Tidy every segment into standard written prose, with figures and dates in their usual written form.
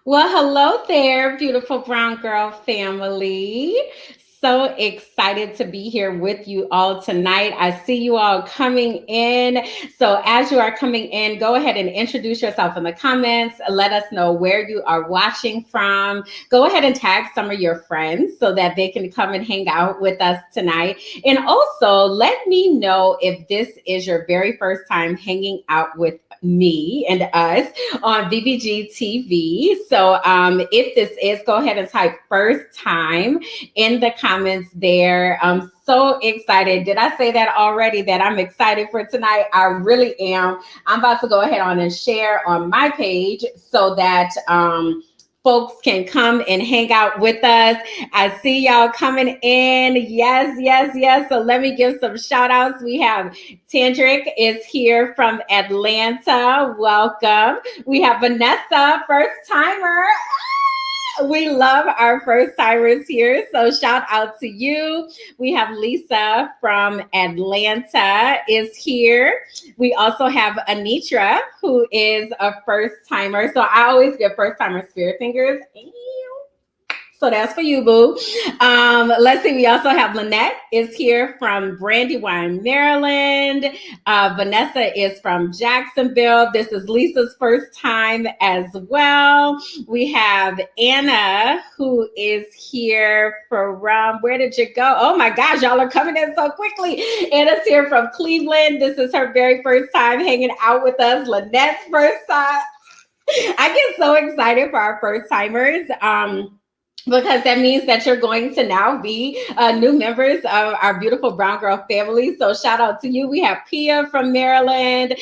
Well, hello there, beautiful brown girl family. So excited to be here with you all tonight. I see you all coming in. So, as you are coming in, go ahead and introduce yourself in the comments. Let us know where you are watching from. Go ahead and tag some of your friends so that they can come and hang out with us tonight. And also, let me know if this is your very first time hanging out with me and us on BBG TV. So if this is, go ahead and type first time in the comments there. I'm so excited. Did I say that already that I'm excited for tonight? I really am. I'm about to go ahead on and share on my page so that folks can come and hang out with us. I see y'all coming in. Yes, yes, yes. So let me give some shout outs. We have Tandrick is here from Atlanta. Welcome. We have Vanessa, first timer. We love our first timers here. So shout out to you. We have Lisa from Atlanta is here. We also have Anitra, who is a first timer. So I always give first timer spirit fingers. So that's for you, boo. Let's see. We also have Lynette is here from Brandywine, Maryland. Vanessa is from Jacksonville. This is Lisa's first time as well. We have Anna who is here from, where did you go? Oh my gosh, y'all are coming in so quickly. Anna's here from Cleveland. This is her very first time hanging out with us. Lynette's first time. I get so excited for our first timers. Because that means that you're going to now be new members of our beautiful brown girl family. So shout out to you. We have Pia from Maryland.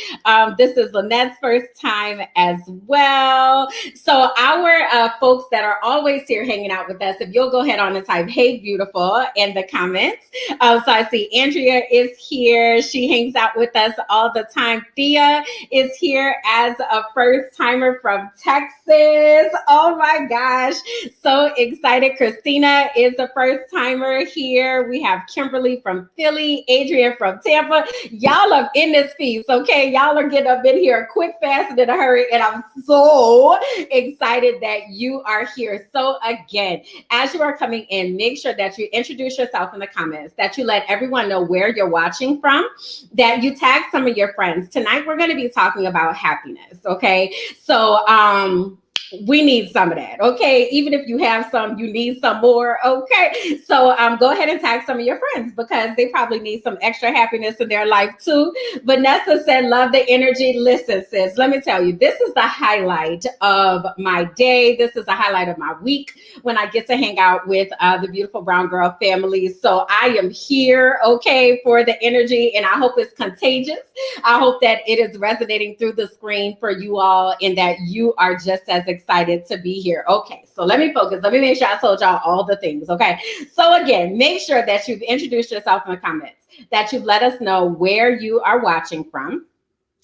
This is Lynette's first time as well. So our folks that are always here hanging out with us, if you'll go ahead on and type "Hey beautiful" in the comments. So I see Andrea is here. She hangs out with us all the time. Thea is here as a first timer from Texas. Oh my gosh. So excited. Christina is the first timer here. We have Kimberly from Philly, Adrian from Tampa. Y'all are in this piece, okay? Y'all are getting up in here quick, fast, and in a hurry. And I'm so excited that you are here. So again, as you are coming in, make sure that you introduce yourself in the comments, that you let everyone know where you're watching from, that you tag some of your friends. Tonight, we're going to be talking about happiness, okay? So, we need some of that, okay? Even if you have some, you need some more, okay? So go ahead and tag some of your friends because they probably need some extra happiness in their life too. Vanessa said, love the energy. Listen, sis, let me tell you, this is the highlight of my day. This is the highlight of my week when I get to hang out with the beautiful brown girl family. So I am here, okay, for the energy, and I hope it's contagious. I hope that it is resonating through the screen for you all and that you are just as excited to be here. Okay, so let me focus. Let me make sure I told y'all all the things, okay? So again, make sure that you've introduced yourself in the comments, that you've let us know where you are watching from,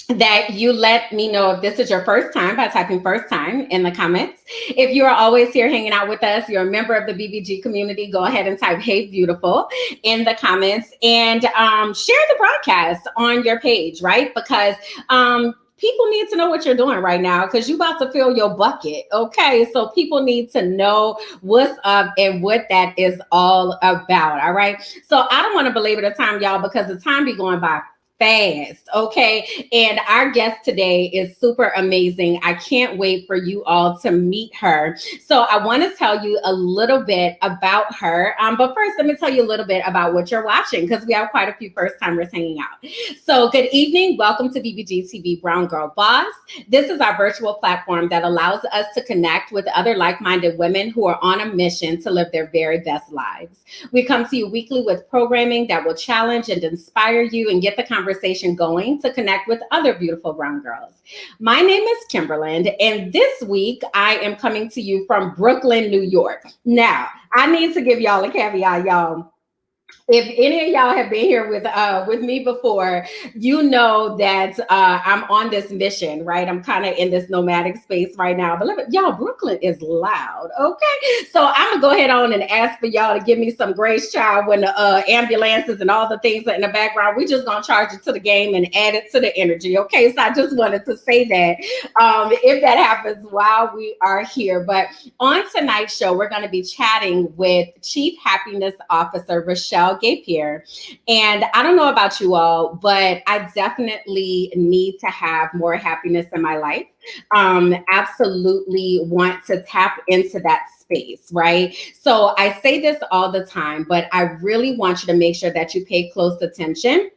that you let me know if this is your first time by typing first time in the comments. If you are always here hanging out with us, you're a member of the BBG community, go ahead and type "Hey beautiful" in the comments and share the broadcast on your page, right? Because people need to know what you're doing right now because you're about to fill your bucket, okay? So people need to know what's up and what that is all about, all right? So I don't want to belabor the time, y'all, because the time be going by fast, okay? And our guest today is super amazing. I can't wait for you all to meet her. So I want to tell you a little bit about her. But first, let me tell you a little bit about what you're watching because we have quite a few first timers hanging out. So good evening. Welcome to BBG TV Brown Girl Boss. This is our virtual platform that allows us to connect with other like-minded women who are on a mission to live their very best lives. We come to you weekly with programming that will challenge and inspire you and get the conversation going to connect with other beautiful brown girls. My name is Kimberland, and this week I am coming to you from Brooklyn, New York. Now, I need to give y'all a caveat, y'all. If any of y'all have been here with me before, you know that I'm on this mission, right? I'm kind of in this nomadic space right now. But y'all, Brooklyn is loud, okay? So I'm gonna go ahead on and ask for y'all to give me some grace, child. When the ambulances and all the things are in the background, we just gonna charge it to the game and add it to the energy, okay? So I just wanted to say that if that happens while we are here, but on tonight's show, we're going to be chatting with Chief Happiness Officer Rochelle Gapere. And I don't know about you all, but I definitely need to have more happiness in my life. Absolutely want to tap into that space, right? So I say this all the time, but I really want you to make sure that you pay close attention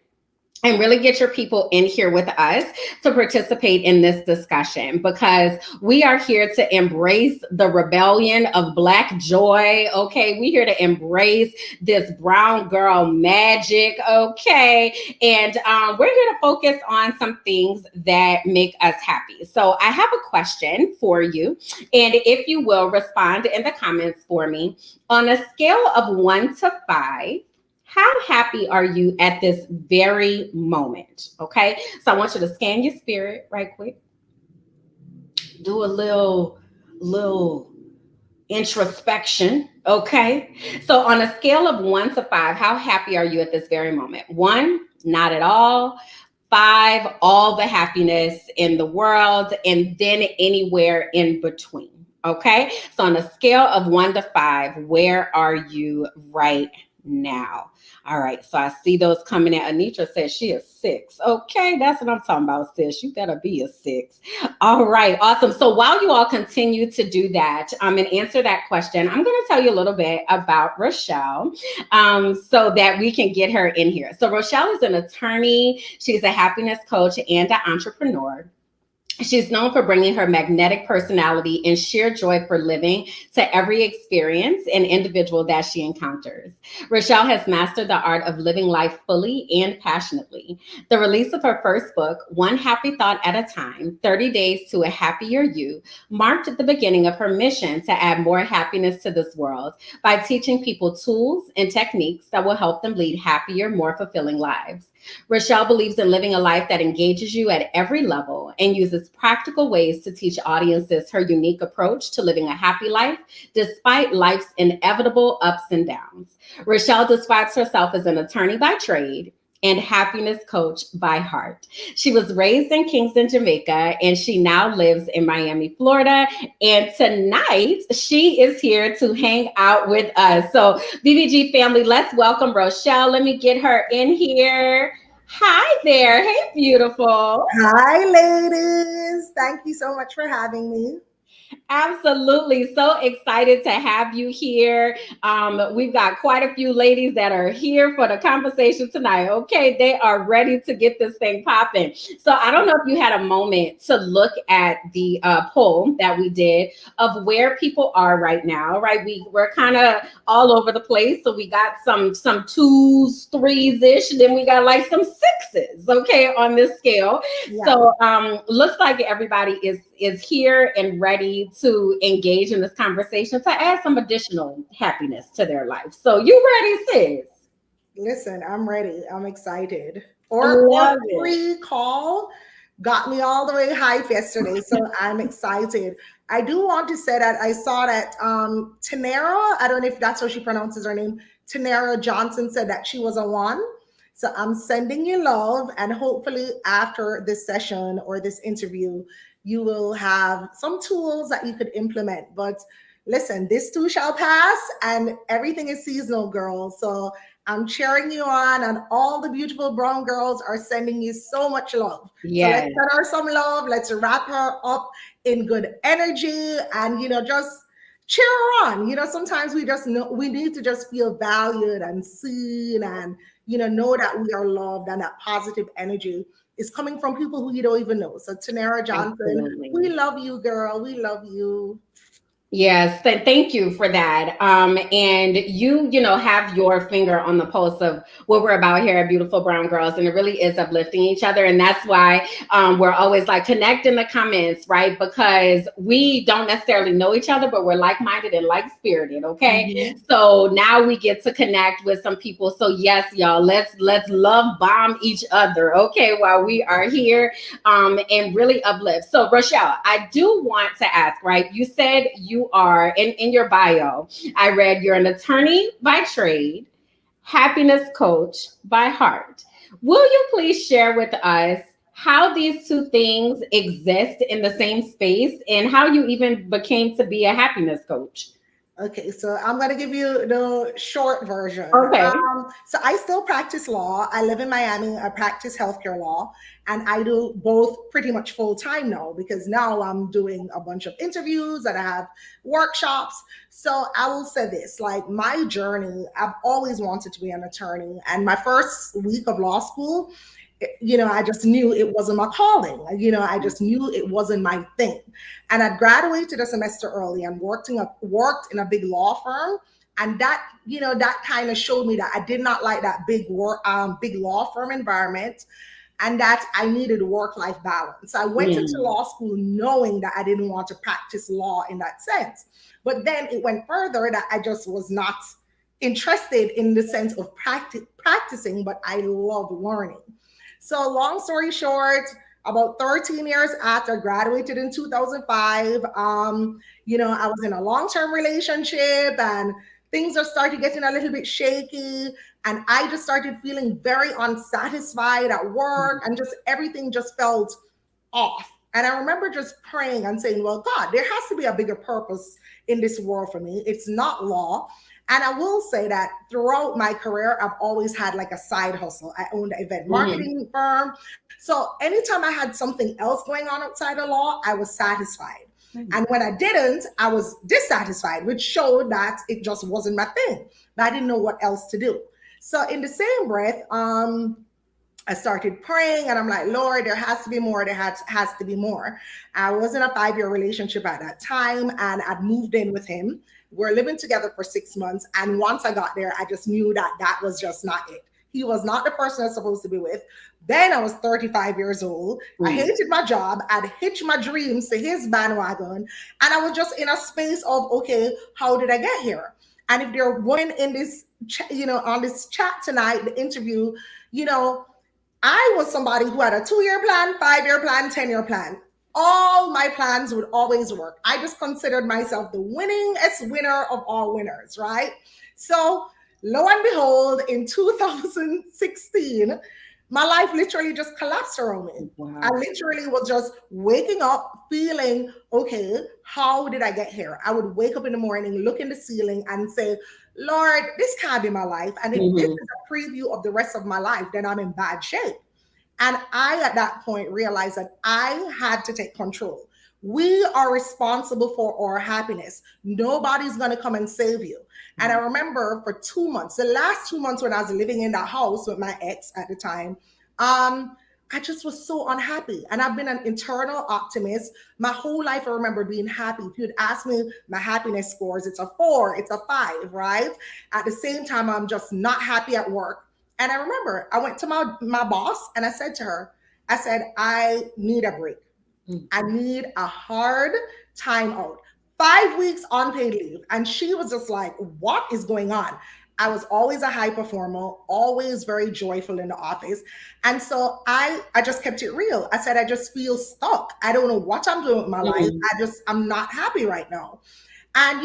and really get your people in here with us to participate in this discussion, because we are here to embrace the rebellion of Black joy. Okay, we're here to embrace this brown girl magic. Okay, and we're here to focus on some things that make us happy. So I have a question for you, and if you will respond in the comments for me, on a scale of 1 to 5, how happy are you at this very moment? Okay. So I want you to scan your spirit right quick. Do a little introspection. Okay. So on a scale of 1 to 5, how happy are you at this very moment? 1, not at all. 5, all the happiness in the world, and then anywhere in between. Okay. So on a scale of 1 to 5, where are you right now? All right. So I see those coming in. Anitra says she is 6. Okay. That's what I'm talking about, sis. You better be a 6. All right. Awesome. So while you all continue to do that and answer that question, I'm going to tell you a little bit about Rochelle so that we can get her in here. So Rochelle is an attorney. She's a happiness coach and an entrepreneur. She's known for bringing her magnetic personality and sheer joy for living to every experience and individual that she encounters. Rochelle has mastered the art of living life fully and passionately. The release of her first book, One Happy Thought at a Time, 30 Days to a Happier You, marked the beginning of her mission to add more happiness to this world by teaching people tools and techniques that will help them lead happier, more fulfilling lives. Rochelle believes in living a life that engages you at every level and uses practical ways to teach audiences her unique approach to living a happy life despite life's inevitable ups and downs. Rochelle describes herself as an attorney by trade and happiness coach by heart. She was raised in Kingston, Jamaica, and she now lives in Miami, Florida. And tonight, she is here to hang out with us. So, BBG family, let's welcome Rochelle. Let me get her in here. Hi there. Hey, beautiful. Hi, ladies. Thank you so much for having me. Absolutely. So excited to have you here. We've got quite a few ladies that are here for the conversation tonight. Okay. They are ready to get this thing popping. So I don't know if you had a moment to look at the poll that we did of where people are right now, right? We're kind of all over the place. So we got some 2s, 3s-ish, and then we got like some 6s, okay, on this scale. Yeah. So looks like everybody is here and ready to engage in this conversation to add some additional happiness to their life. So you ready, sis? Listen, I'm ready. I'm excited. Or Love it. pre-call got me all the way hype yesterday. So I'm excited. I do want to say that I saw that Tanera, I don't know if that's how she pronounces her name, Tanera Johnson said that she was a 1. So I'm sending you love, and hopefully after this session or this interview, you will have some tools that you could implement. But listen, this too shall pass, and everything is seasonal, girls. So I'm cheering you on, and all the beautiful brown girls are sending you so much love. So let's Yes. send her some love. Let's wrap her up in good energy, and just cheer her on. Sometimes we just know we need to just feel valued and seen, and know that we are loved, and that positive energy is coming from people who you don't even know. So Tanera Johnson, we Absolutely. love you, girl. We love you. Yes, thank you for that. And you know, have your finger on the pulse of what we're about here at Beautiful Brown Girls, and it really is uplifting each other. And that's why we're always like connect in the comments, right? Because we don't necessarily know each other, but we're like-minded and like-spirited. Okay, Mhm. so now we get to connect with some people. So yes, y'all, let's love bomb each other. Okay, while we are here and really uplift. So, Rochelle, I do want to ask, right? You said you are in your bio, I read you're an attorney by trade, happiness coach by heart. Will you please share with us how these two things exist in the same space and how you even became to be a happiness coach? Okay, so I'm going to give you the short version. Okay. So I still practice law. I live in Miami. I practice healthcare law, and I do both pretty much full time now because now I'm doing a bunch of interviews and I have workshops. So I will say this, like my journey, I've always wanted to be an attorney. And my first week of law school, I just knew it wasn't my calling. Like, I just knew it wasn't my thing. And I graduated a semester early and worked in a big law firm. And that kind of showed me that I did not like that big law firm environment, and that I needed work-life balance. So I went into Mm, law school knowing that I didn't want to practice law in that sense. But then it went further that I just was not interested in the sense of practicing, but I love learning. So, long story short, about 13 years after I graduated in 2005, I was in a long term relationship and things are started getting a little bit shaky. And I just started feeling very unsatisfied at work, and just everything just felt off. And I remember just praying and saying, well, God, there has to be a bigger purpose in this world for me. It's not law. And I will say that throughout my career, I've always had like a side hustle. I owned an event mhm, marketing firm. So anytime I had something else going on outside of law, I was satisfied. And when I didn't, I was dissatisfied, which showed that it just wasn't my thing. I didn't know what else to do. So in the same breath, I started praying and I'm like, Lord, there has to be more. There has to be more. I was in a 5 year relationship at that time and I'd moved in with him. We're living together for 6 months. And once I got there, I just knew that that was just not it. He was not the person I was supposed to be with. Then I was 35 years old. I mm, hated my job. I'd hitched my dreams to his bandwagon. And I was just in a space of, okay, how did I get here? And if there are women in this, on this chat tonight, the interview, you know, I was somebody who had a 2 year plan, 5 year plan, 10 year plan. All my plans would always work. I just considered myself the winningest winner of all winners, right? So, lo and behold, in 2016, my life literally just collapsed around me. I wow. literally was just waking up feeling, okay, how did I get here? I would wake up in the morning, look in the ceiling, and say, Lord, this can't be my life. And if this is Mhm, a preview of the rest of my life, then I'm in bad shape. And I, at that point, realized that I had to take control. We are responsible for our happiness. Nobody's going to come and save you. And I remember for 2 months, the last 2 months when I was living in that house with my ex at the time, I just was so unhappy. And I've been an internal optimist. My whole life, I remember being happy. If you'd ask me my happiness scores, it's a 4, it's a 5, right? At the same time, I'm just not happy at work. And I remember I went to my boss and I said to her, I said, I need a break. mm, I need a hard time out. 5 weeks unpaid leave. And she was just like, what is going on? I was always a high performer, always very joyful in the office. And so I just kept it real. I said, I just feel stuck. I don't know what I'm doing with my life. mm, I'm not happy right now. And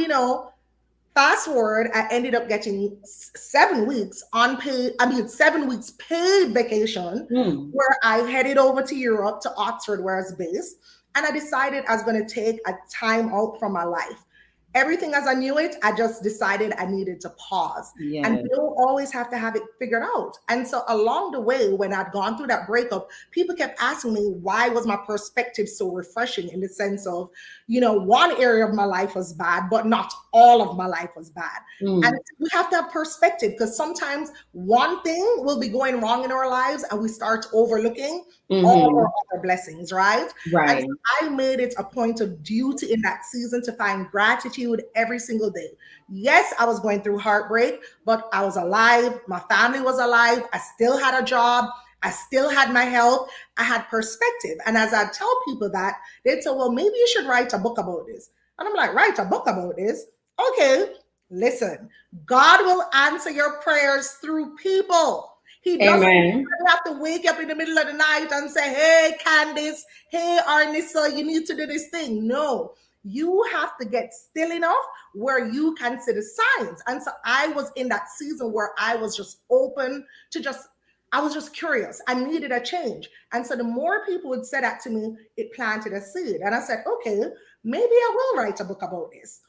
fast forward, I ended up getting 7 weeks unpaid, 7 weeks paid vacation, mm. where I headed over to Europe, to Oxford, where I was based. And I decided I was going to take a time out from my life. Everything as I knew it, I just decided I needed to pause. And Yes. you don't always have to have it figured out. And so along the way, when I'd gone through that breakup, people kept asking me, why was my perspective so refreshing, in the sense of, one area of my life was bad, but not all of my life was bad. And Mm, we have to have perspective, because sometimes one thing will be going wrong in our lives and we start overlooking all our mhm, other blessings, right? And right. so I made it a point of duty in that season to find gratitude gratitude every single day. Yes, I was going through heartbreak, but I was alive. My family was alive. I still had a job. I still had my health. I had perspective. And as I tell people that, they'd say, well, maybe you should write a book about this. And I'm like, write a book about this? Okay, listen, God will answer your prayers through people. He doesn't Amen. have to wake up in the middle of the night and say, hey, Candice, hey, Arnissa, you need to do this thing. No, you have to get still enough where you can see the signs. And so I was in that season where I was just open to just, I was just curious. I needed a change. And so the more people would say that to me, it planted a seed. And I said, okay, maybe I will write a book about this.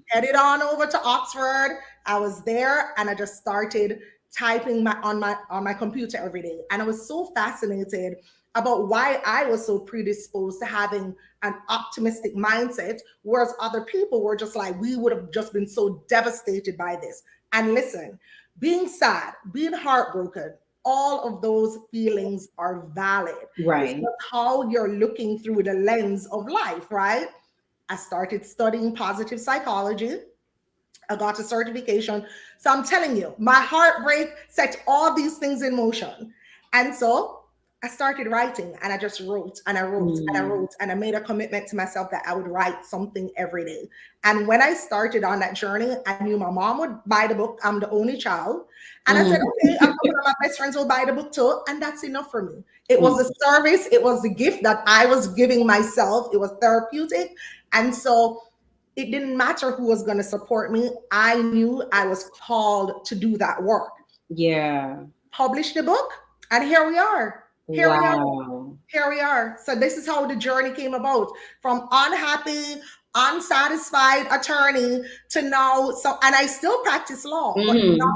Headed on over to Oxford. I was there and I just started typing on my computer every day. And I was so fascinated about why I was so predisposed to having an optimistic mindset, whereas other people were just like, we would have just been so devastated by this. And listen, being sad, being heartbroken, all of those feelings are valid. It's Right. just how you're looking through the lens of life, right? I started studying positive psychology. I got a certification. So I'm telling you, my heartbreak set all these things in motion. And so I started writing and I just wrote and I wrote and I Mm. wrote and I made a commitment to myself that I would write something every day. And when I started on that journey, I knew my mom would buy the book. I'm the only child. And I said, Mm. okay, a couple of my best friends will buy the book too. And that's enough for me. It was a Mm. service, it was the gift that I was giving myself. It was therapeutic. And so it didn't matter who was going to support me. I knew I was called to do that work. Yeah. Publish the book, and here we are. Here we are. Wow. Here we are. So this is how the journey came about, from unhappy, unsatisfied attorney to now. So, and I still practice law, but Mm. now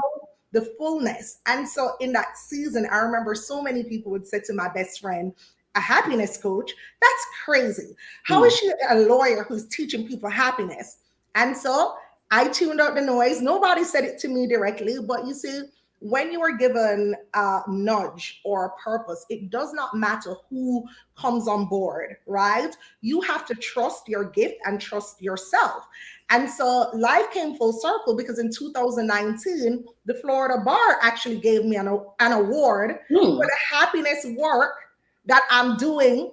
the fullness. And so in that season, I remember so many people would say to my best friend, a happiness coach, that's crazy. How is Mm. she a lawyer who's teaching people happiness? And so I tuned out the noise. Nobody said it to me directly, but you see, when you are given a nudge or a purpose, it does not matter who comes on board, right? You have to trust your gift and trust yourself. And so life came full circle because in 2019, the Florida Bar actually gave me an award for Mm. the happiness work that I'm doing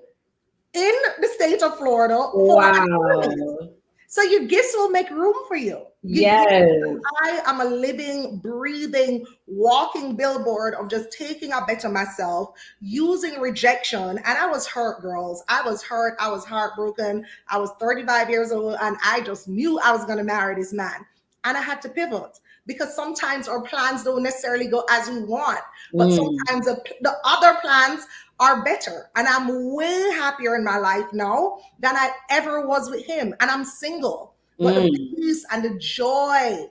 in the state of Florida for attorneys. Wow. So your gifts will make room for you. Yes. I am a living, breathing, walking billboard of just taking a better myself, using rejection. And I was hurt, girls. I was hurt. I was heartbroken. I was 35 years old and I just knew I was going to marry this man. And I had to pivot because sometimes our plans don't necessarily go as we want, but Mm. sometimes the other plans are better. And I'm way happier in my life now than I ever was with him. And I'm single. But the Mm. peace and the joy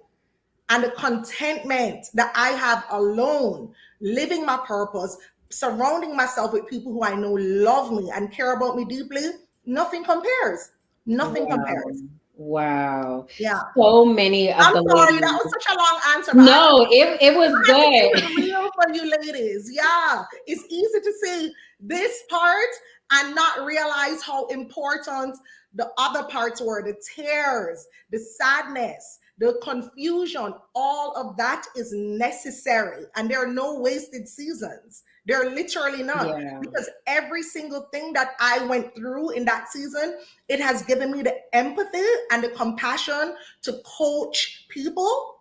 and the contentment that I have alone, living my purpose, surrounding myself with people who I know love me and care about me deeply, nothing compares. Nothing Wow. compares. Wow. Yeah. So many of I'm the sorry, that ladies. was such a long answer, but No, it was I have to keep good. it real for you ladies. Yeah. It's easy to say this part and not realize how important the other parts were, the tears, the sadness, the confusion. All of that is necessary. And there are no wasted seasons. There are literally none. Yeah. Because every single thing that I went through in that season, it has given me the empathy and the compassion to coach people,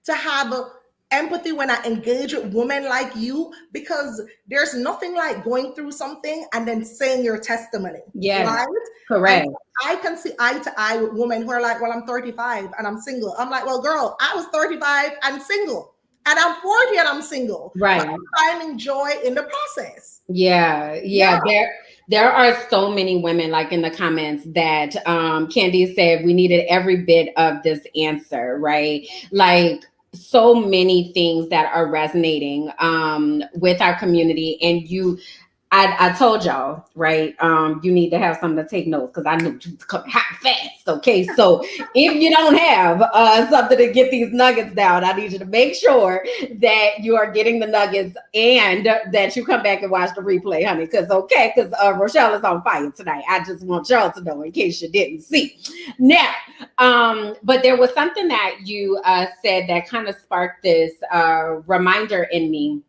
to have empathy when I engage with women like you, because there's nothing like going through something and then saying your testimony, Yes. right? And Correct. so I can see eye to eye with women who are like, well, I'm 35 and I'm single. I'm like, well, girl, I was 35 and single. And I'm 40 and I'm single, but Right. I'm finding joy in the process. Yeah, Yeah. yeah. There are so many women like in the comments that Candy said we needed every bit of this answer, right? Like so many things that are resonating with our community, and I told y'all, right? You need to have something to take notes because I knew you was coming hot and fast. Okay, so if you don't have something to get these nuggets down, I need you to make sure that you are getting the nuggets and that you come back and watch the replay, honey. Because Rochelle is on fire tonight. I just want y'all to know in case you didn't see. Now, but there was something that you said that kind of sparked this reminder in me.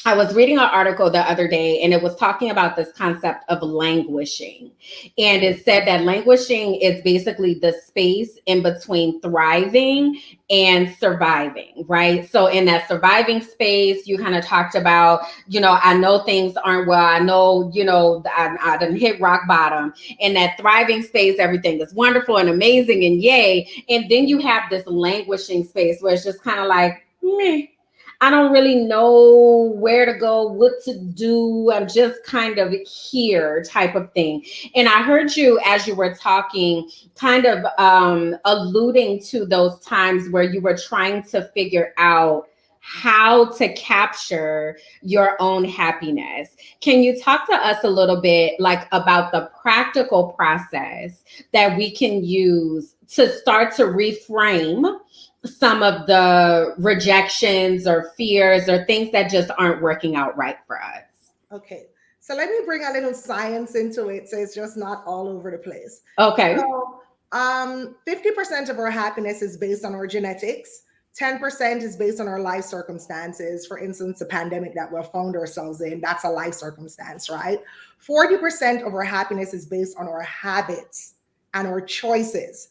I was reading an article the other day and it was talking about this concept of languishing. And it said that languishing is basically the space in between thriving and surviving, right? So, in that surviving space, you kind of talked about, I know things aren't well. I know, I didn't hit rock bottom. In that thriving space, everything is wonderful and amazing and yay. And then you have this languishing space where it's just kind of like, meh. I don't really know where to go, what to do. I'm just kind of here type of thing. And I heard you as you were talking, kind of alluding to those times where you were trying to figure out how to capture your own happiness. Can you talk to us a little bit like about the practical process that we can use to start to reframe some of the rejections or fears or things that just aren't working out right for us? Okay. So let me bring a little science into it so it's just not all over the place. Okay. So 50% of our happiness is based on our genetics. 10% is based on our life circumstances. For instance, the pandemic that we found ourselves in, that's a life circumstance, right? 40% of our happiness is based on our habits and our choices.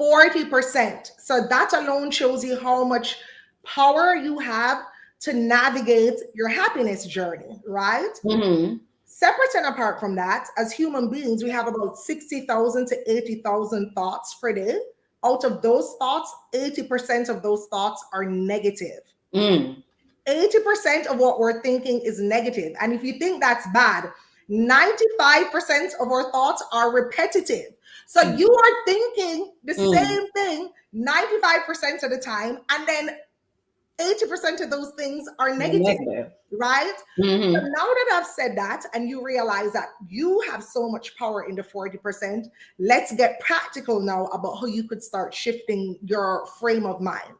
40%. So that alone shows you how much power you have to navigate your happiness journey, right? Mm-hmm. Separate and apart from that, as human beings, we have about 60,000 to 80,000 thoughts per day. Out of those thoughts, 80% of those thoughts are negative. Mm. 80% of what we're thinking is negative. And if you think that's bad, 95% of our thoughts are repetitive. So you are thinking the same thing 95% of the time, and then 80% of those things are negative, right? So Mm-hmm. now that I've said that and you realize that you have so much power in the 40%, let's get practical now about how you could start shifting your frame of mind.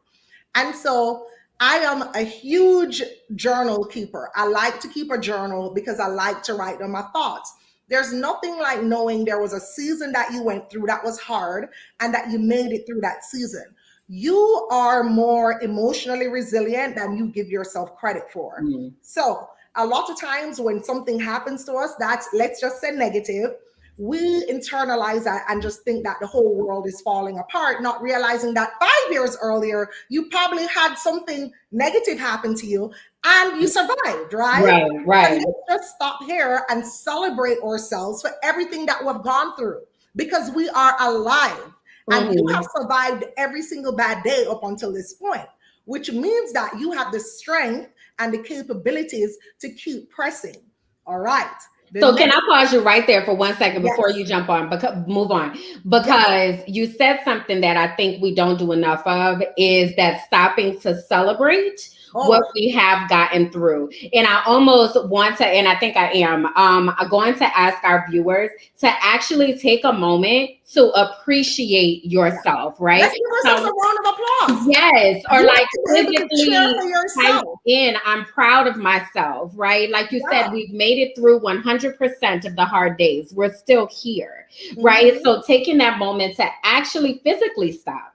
And so I am a huge journal keeper. I like to keep a journal because I like to write down my thoughts. There's nothing like knowing there was a season that you went through that was hard and that you made it through that season. You are more emotionally resilient than you give yourself credit for. Mm. So, a lot of times when something happens to us that's, let's just say, negative, we internalize that and just think that the whole world is falling apart, not realizing that 5 years earlier, you probably had something negative happen to you and you survived, right? Right, And right. let's just stop here and celebrate ourselves for everything that we've gone through because we are alive. And you have Mm-hmm. survived every single bad day up until this point, which means that you have the strength and the capabilities to keep pressing. All right. The So can next, I pause you right there for 1 second before yes, you jump on, because move on? yes. Because you said something that I think we don't do enough of is that stopping to celebrate what Oh, we have gotten through. And I almost want to, and I think I am, I'm going to ask our viewers to actually take a moment to appreciate yeah. yourself, right? Let's give ourselves So a round of applause. yes, or You like have to be able to cheer physically for type yourself. in, I'm proud of myself, right? Like you said, Yeah. we've made it through 100% of the hard days. We're still here, right? Mhm. So taking that moment to actually physically stop.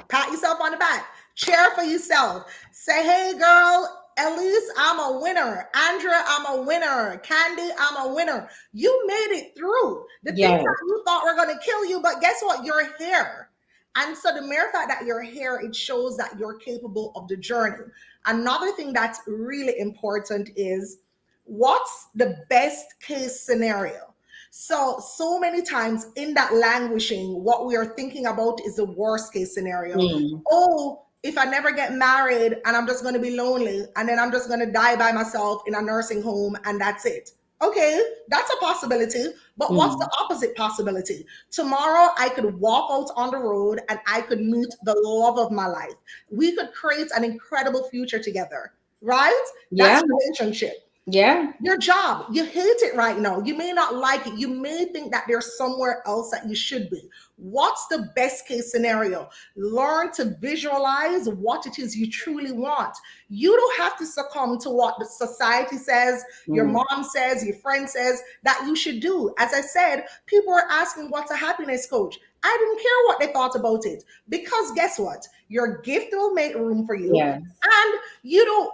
Pat yourself on the back. Cheer for yourself. Say, hey, girl, Elise, I'm a winner. Andrea, I'm a winner. Candy, I'm a winner. You made it through the things Yes. that you thought were going to kill you, but guess what? You're here. And so the mere fact that you're here, it shows that you're capable of the journey. Another thing that's really important is what's the best case scenario? So many times in that languishing, what we are thinking about is the worst case scenario. Mm. Oh, if I never get married and I'm just going to be lonely and then I'm just going to die by myself in a nursing home and that's it. Okay, that's a possibility. But what's the Mm. opposite possibility? Tomorrow I could walk out on the road and I could meet the love of my life. We could create an incredible future together, right? Yeah. That's relationship. Yeah. Your job, you hate it right now. You may not like it. You may think that there's somewhere else that you should be. What's the best case scenario? Learn to visualize what it is you truly want. You don't have to succumb to what the society says, your Mm. mom says, your friend says that you should do. As I said, people are asking, what's a happiness coach? I didn't care what they thought about it, because guess what? Your gift will make room for you. Yes. And you don't,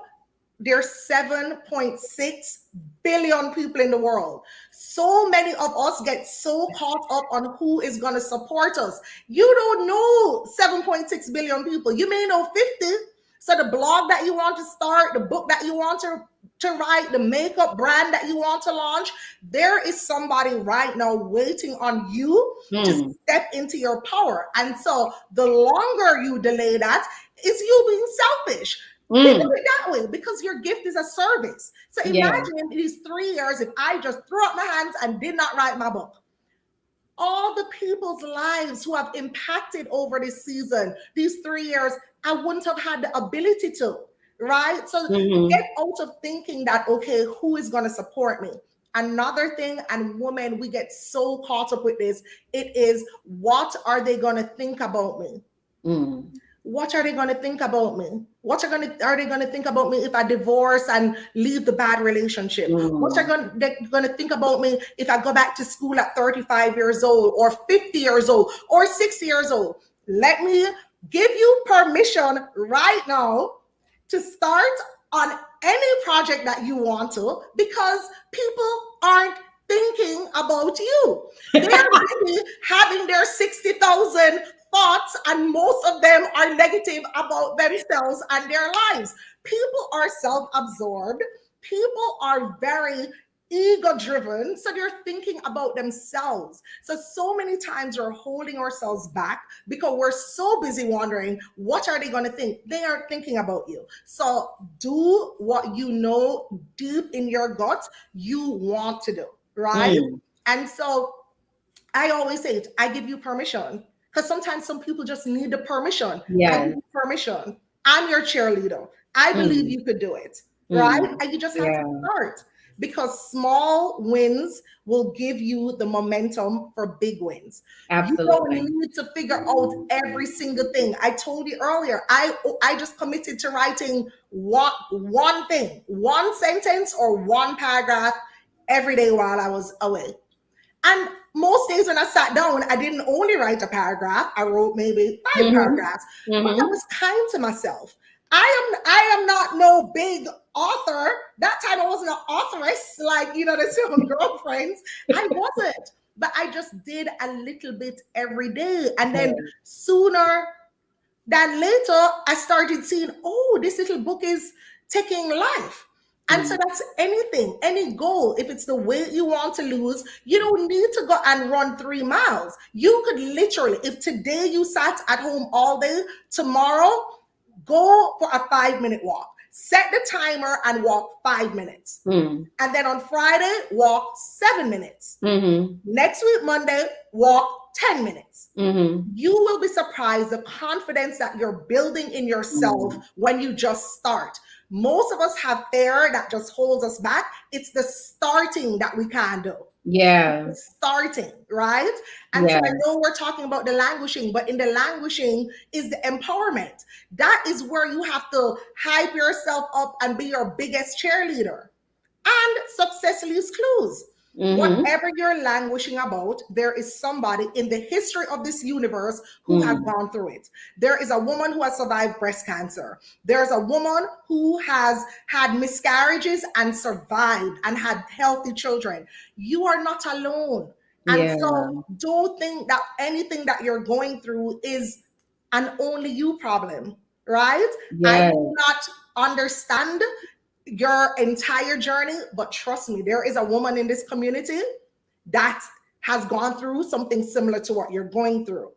there's 7.6 billion people in the world. So many of us get so caught up on who is going to support us. You don't know 7.6 billion people. You may know 50. So the blog that you want to start, the book that you want to write, the makeup brand that you want to launch, there is somebody right now waiting on you to Mm. step into your power. And so the longer you delay that, is you being selfish. Think of Mm. it that way, because your gift is a service. So Yeah. imagine these 3 years, if I just threw up my hands and did not write my book. All the people's lives who have impacted over this season, these 3 years, I wouldn't have had the ability to, right? So Mm-hmm. get out of thinking that, okay, who is going to support me? Another thing, and women, we get so caught up with this, it is, what are they going to think about me? Mm. What are they going to think about me? Are they going to think about me if I divorce and leave the bad relationship? What are Mm. they going to think about me if I go back to school at 35 years old or 50 years old or 60 years old? Let me give you permission right now to start on any project that you want to, because people aren't thinking about you. They're busy having their 60,000 thoughts, and most of them are negative about themselves and their lives. People are self absorbed, people are very ego driven, so they're thinking about themselves. So many times we're holding ourselves back because we're so busy wondering, what are they going to think? They aren't thinking about you. So do what you know deep in your gut you want to do, right? Mm. And so I always say it, I give you permission. Because sometimes some people just need the permission. I give Yes. you permission. I'm your cheerleader. I believe Mm. you could do it. Right? Mm. And you just have to Yeah. start. Because small wins will give you the momentum for big wins. You don't Absolutely. need to figure out every single thing. I told you earlier, I just committed to writing one thing, one sentence or one paragraph every day while I was away. And most days when I sat down, I didn't only write a paragraph. I wrote maybe 5 paragraphs, Mm-hmm. but I Mm-hmm. was kind to myself. I am not no big author. That time I wasn't an authoress, like the seven girlfriends. I wasn't. But I just did a little bit every day. And then Yes. sooner then later, I started seeing, oh, this little book is taking life. And so Mm. that's anything, any goal. If it's the weight you want to lose, you don't need to go and run 3 miles. You could literally, if today you sat at home all day, tomorrow, go for a 5 minute walk. Set the timer and walk 5 minutes. Mm. And then on Friday, walk 7 minutes. Mm-hmm. Next week, Monday, walk 10 minutes. Mm-hmm. You will be surprised the confidence that you're building in yourself Mm. when you just start. Most of us have fear that just holds us back. It's the starting that we can do. Yes. Starting, right? And so I Yes. know we're talking about the languishing, but in the languishing is the empowerment. That is where you have to hype yourself up and be your biggest cheerleader. And success leaves clues. Mm-hmm. Whatever you're languishing about, there is somebody in the history of this universe who has Mm. gone through it. There is a woman who has survived breast cancer. There's a woman who has had miscarriages and survived and had healthy children. You are not alone. And Yeah. so don't think that anything that you're going through is an only you problem, right? I Yes. do not understand your entire journey, but trust me, there is a woman in this community that has gone through something similar to what you're going through.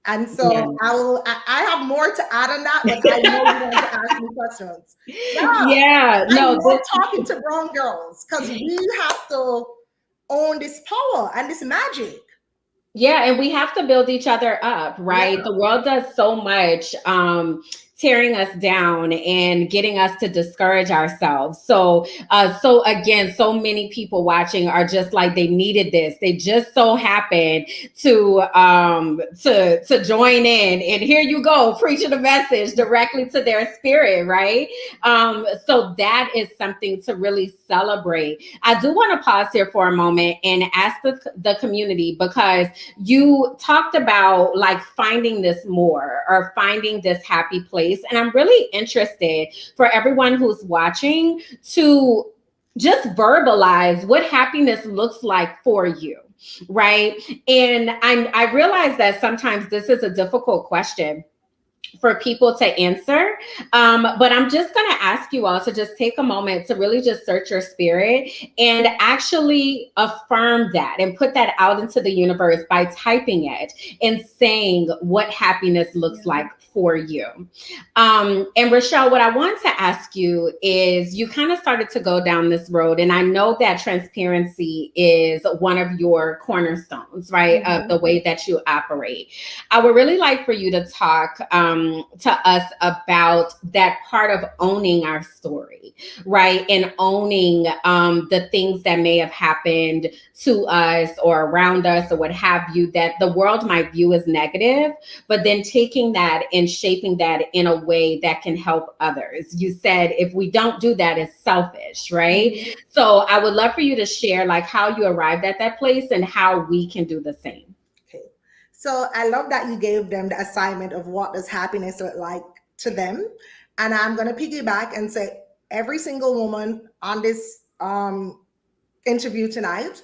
And Yeah. so I have more to add on that, but I know you want to ask me questions. Yeah, Yeah. I No, love talking to brown girls because we have to own this power and this magic. yeah, and we have to build each other up, Yeah. right? The world does so much tearing us down and getting us to discourage ourselves. So again, so many people watching are just like, they needed this. They just so happened to join in, and here you go, preaching a message directly to their spirit, right? So that is something to really celebrate. I do want to pause here for a moment and ask the community, because you talked about like finding this more, or finding this happy place. And I'm really interested for everyone who's watching to just verbalize what happiness looks like for you, right? And I realize that sometimes this is a difficult question for people to answer. But I'm just going to ask you all to just take a moment to really just search your spirit and actually affirm that and put that out into the universe by typing it and saying what happiness looks like for you. And Rochelle, what I want to ask you is, you kind of started to go down this road, and I know that transparency is one of your cornerstones, right, of the way that you operate. I would really like for you to talk to us about that part of owning our story, right? And owning the things that may have happened to us or around us or what have you, that the world might view as negative, but then taking that and shaping that in a way that can help others. You said if we don't do that, it's selfish, right? So I would love for you to share like how you arrived at that place and how we can do the same. Okay. So I love that you gave them the assignment of what does happiness look like to them. And I'm going to piggyback and say, every single woman on this interview tonight,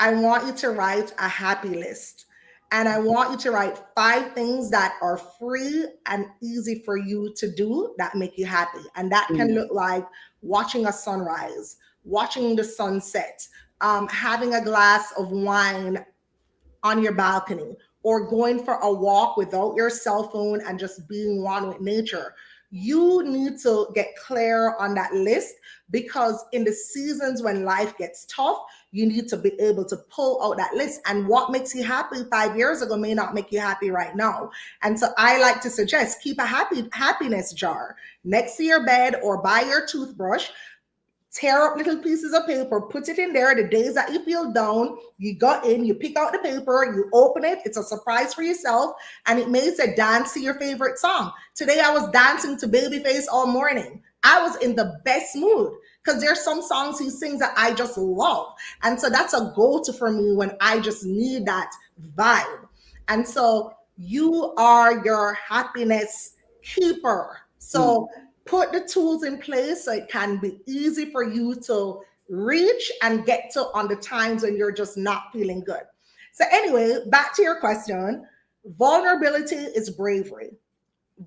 I want you to write a happy list. And I want you to write 5 things that are free and easy for you to do that make you happy. And that can look like watching a sunrise, watching the sunset, having a glass of wine on your balcony, or going for a walk without your cell phone and just being one with nature. You need to get clear on that list, because in the seasons when life gets tough, you need to be able to pull out that list. And what makes you happy 5 years ago may not make you happy right now. And so I like to suggest, keep a happiness jar next to your bed or by your toothbrush. Tear up little pieces of paper, put it in there. The days that you feel down, you go in, you pick out the paper, you open it. It's a surprise for yourself. And it may say, dance to your favorite song. Today I was dancing to Babyface all morning. I was in the best mood, because there's some songs he sings that I just love. And so that's a go-to for me when I just need that vibe. And so you are your happiness keeper. So put the tools in place so it can be easy for you to reach and get to on the times when you're just not feeling good. So anyway, back to your question. Vulnerability is bravery.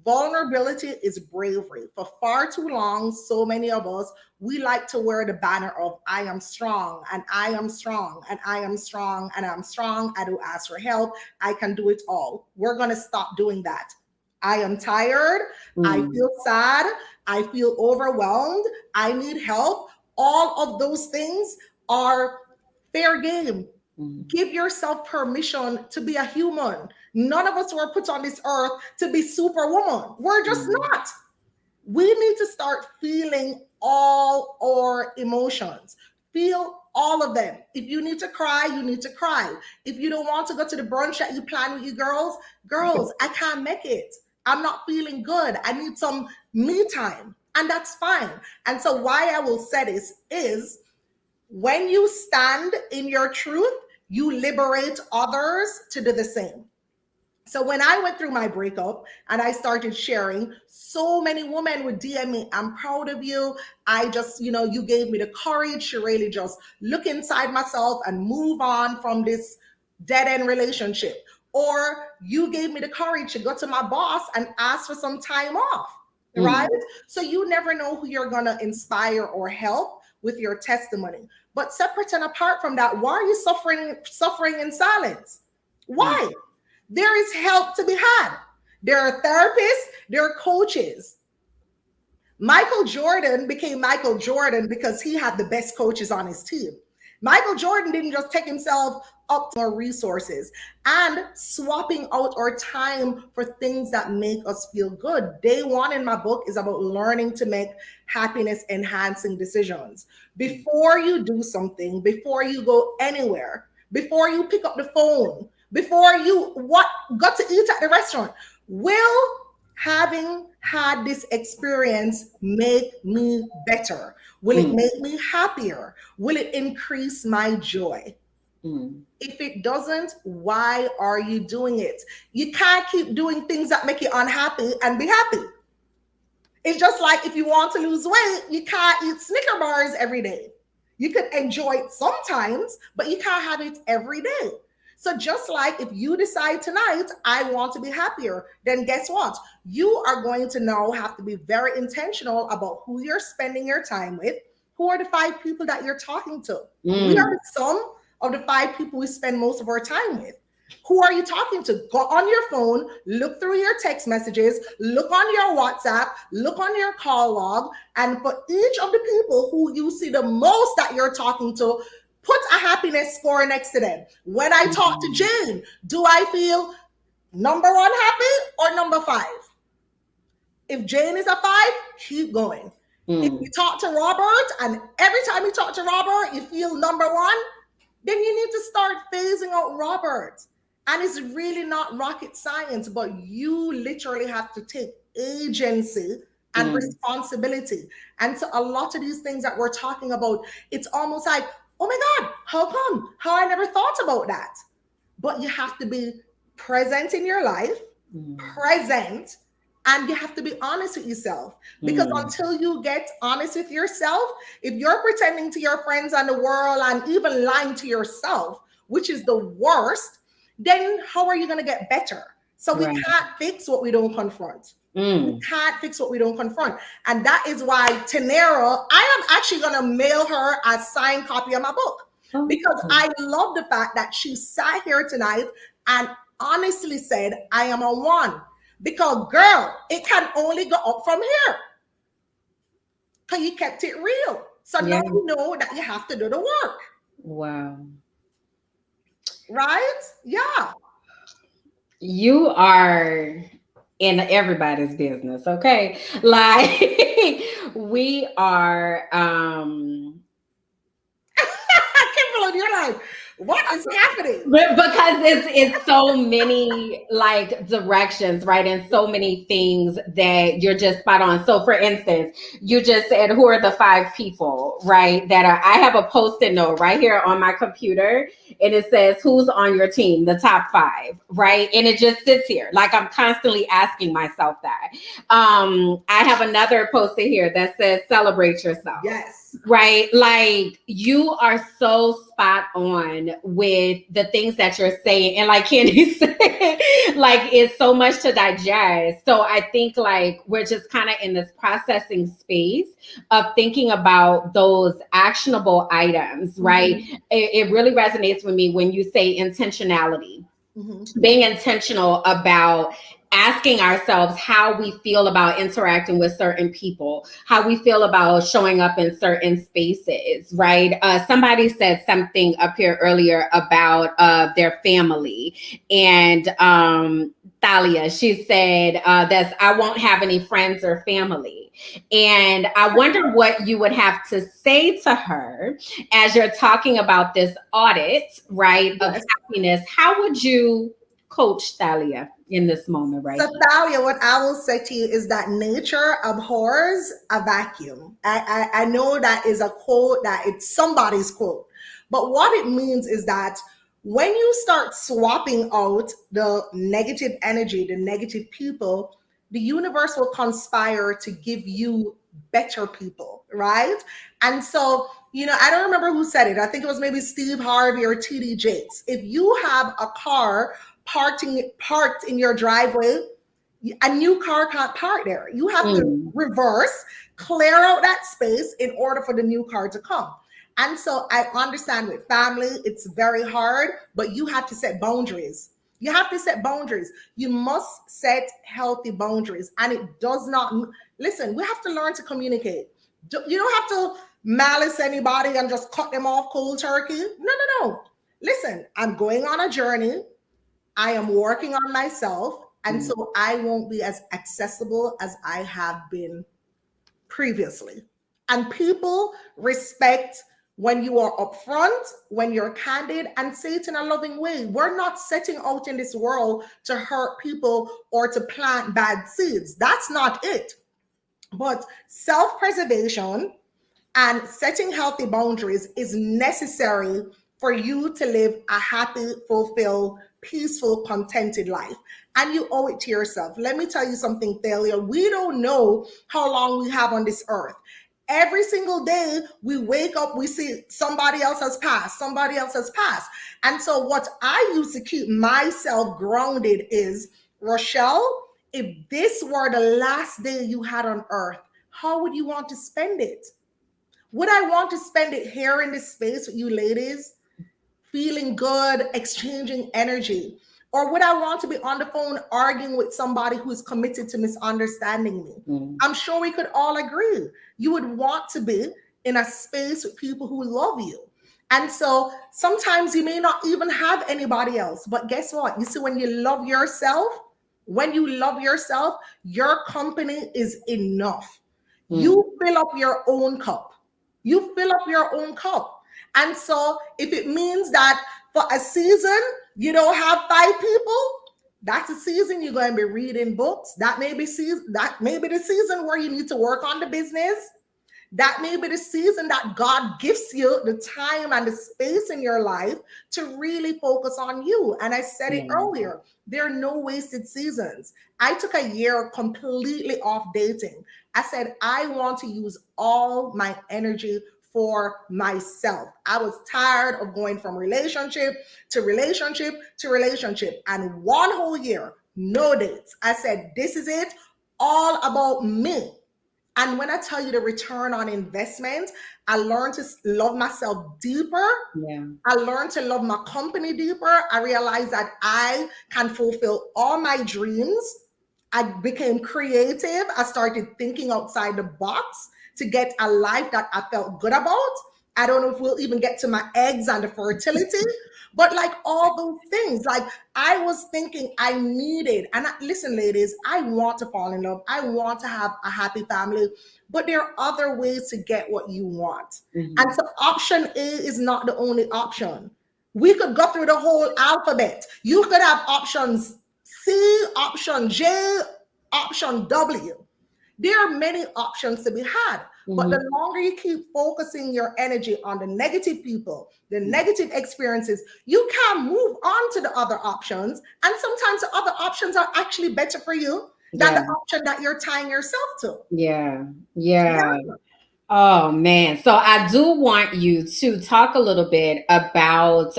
Vulnerability is bravery. For far too long, so many of us, we like to wear the banner of I am strong, and I am strong, and I am strong, and I'm strong. I don't ask for help. I can do it all. We're going to stop doing that. I am tired. I feel sad. I feel overwhelmed. I need help. All of those things are fair game. Give yourself permission to be a human. None of us were put on this earth to be superwoman. We're just not. We need to start feeling all our emotions. Feel all of them. If you need to cry, you need to cry. If you don't want to go to the brunch that you plan with you girls, I can't make it. I'm not feeling good. I need some me time. And that's fine. And so why I will say this is, when you stand in your truth, you liberate others to do the same. So when I went through my breakup and I started sharing, so many women would DM me, I'm proud of you. I just, you gave me the courage to really just look inside myself and move on from this dead end relationship. Or you gave me the courage to go to my boss and ask for some time off, right? So you never know who you're going to inspire or help with your testimony. But separate and apart from that, why are you suffering in silence? Why? There is help to be had. There are therapists, there are coaches. Michael Jordan became Michael Jordan because he had the best coaches on his team. Michael Jordan didn't just take himself up to more resources and swapping out our time for things that make us feel good. Day one in my book is about learning to make happiness enhancing decisions. Before you do something, before you go anywhere, before you pick up the phone, before you what got to eat at the restaurant, will having had this experience make me better? Will it Mm, make me happier? Will it increase my joy? mm, If it doesn't, why are you doing it? You can't keep doing things that make you unhappy and be happy. It's just like if you want to lose weight, you can't eat Snicker bars every day. You could enjoy it sometimes, but you can't have it every day. So just like if you decide tonight, I want to be happier, then guess what? You are going to now have to be very intentional about who you're spending your time with. Who are the five people that you're talking to? We are mm, the sum of the five people we spend most of our time with. Who are you talking to? Go on your phone, look through your text messages, look on your WhatsApp, look on your call log, and for each of the people who you see the most that you're talking to, put a happiness score next to them. When I talk to mm, Jane, do I feel number one happy or number five? If Jane is a five, keep going. If you mm, talk to Robert and every time you talk to Robert, you feel number one, then you need to start phasing out Robert. And it's really not rocket science, but you literally have to take agency and mm, responsibility. And so a lot of these things that we're talking about, it's almost like, oh my God, how come? How I never thought about that. But you have to be present in your life, mm, present, and you have to be honest with yourself. Because mm, until you get honest with yourself, if you're pretending to your friends and the world and even lying to yourself, which is the worst, then how are you going to get better? So we right. can't fix what we don't confront. We Mm. can't fix what we don't confront. And that is why Tenera, I am actually going to mail her a signed copy of my book Oh, because I love the fact that she sat here tonight and honestly said, I am a one. Because, girl, it can only go up from here because you kept it real. So now yeah. you know that you have to do the work, Wow. right? Yeah. You are in everybody's business, okay? Like we are Kimberly, you're like, what is happening? because it's so many like directions, right? And so many things that you're just spot on. So for instance, you just said who are the five people, right? That are I have a post-it note right here on my computer and it says who's on your team, the top five, right? And it just sits here. Like I'm constantly asking myself that. I have another post-it here that says celebrate yourself, Yes. right? Like you are so spot on with the things that you're saying. And like Candy said, like it's so much to digest. So I think like we're just kind of in this processing space of thinking about those actionable items, right? Mm-hmm. It really resonates with me when you say intentionality, Mm-hmm. being intentional about asking ourselves how we feel about interacting with certain people, how we feel about showing up in certain spaces, right? Somebody said something up here earlier about their family. And Thalia, she said that I won't have any friends or family. And I wonder what you would have to say to her as you're talking about this audit, right, of Yes. happiness. How would you coach Thalia in this moment right So, Thalia, what I will say to you is that nature abhors a vacuum. I know that is a quote that it's somebody's quote, but what it means is that when you start swapping out the negative energy, the negative people, the universe will conspire to give you better people, right? And so, I don't remember who said it. I think it was maybe Steve Harvey or TD Jakes. If you have a car parked in your driveway, a new car can't park there. You have to now? reverse, clear out that space in order for the new car to come. And so I understand with family, it's very hard, but you have to set boundaries. You have to set boundaries. You must set healthy boundaries. And it does not, listen, we have to learn to communicate. You don't have to malice anybody and just cut them off cold turkey. No, no, no. Listen, I'm going on a journey. I am working on myself. And Mm. so I won't be as accessible as I have been previously. And people respect when you are upfront, when you're candid, and say it in a loving way. We're not setting out in this world to hurt people or to plant bad seeds. That's not it. But self preservation and setting healthy boundaries is necessary for you to live a happy, fulfilled, peaceful, contented life. And you owe it to yourself. Let me tell you something, Thalia. We don't know how long we have on this earth. Every single day we wake up, we see somebody else has passed, somebody else has passed. And so, what I use to keep myself grounded is, Rochelle, if this were the last day you had on earth, how would you want to spend it? Would I want to spend it here in this space with you ladies, feeling good, exchanging energy? Or would I want to be on the phone arguing with somebody who is committed to misunderstanding me? Mm. I'm sure we could all agree. You would want to be in a space with people who love you. And so sometimes you may not even have anybody else. But guess what? You see, when you love yourself, your company is enough. Mm. You fill up your own cup. You fill up your own cup. And so if it means that for a season you don't have five people, that's a season you're going to be reading books. That may be the season where you need to work on the business. That may be the season that God gives you the time and the space in your life to really focus on you. And I said it Yeah. earlier, there are no wasted seasons. I took a year completely off dating. I said, I want to use all my energy for myself. I was tired of going from relationship to relationship to relationship. And one whole year, no dates. I said, this is it, all about me. And when I tell you the return on investment, I learned to love myself deeper. Yeah. I learned to love my company deeper. I realized that I can fulfill all my dreams. I became creative. I started thinking outside the box to get a life that I felt good about. I don't know if we'll even get to my eggs and the fertility, but like all those things, like I was thinking I needed, and listen, ladies, I want to fall in love. I want to have a happy family, but there are other ways to get what you want. And Mhm. so option A is not the only option. We could go through the whole alphabet. You could have options C, option J, option W. There are many options to be had. But the Mhm. longer you keep focusing your energy on the negative people, the negative experiences, you can move on to the other options. And sometimes the other options are actually better for you than Yeah. the option that you're tying yourself to. Yeah. Yeah. Yeah. Oh man. So I do want you to talk a little bit about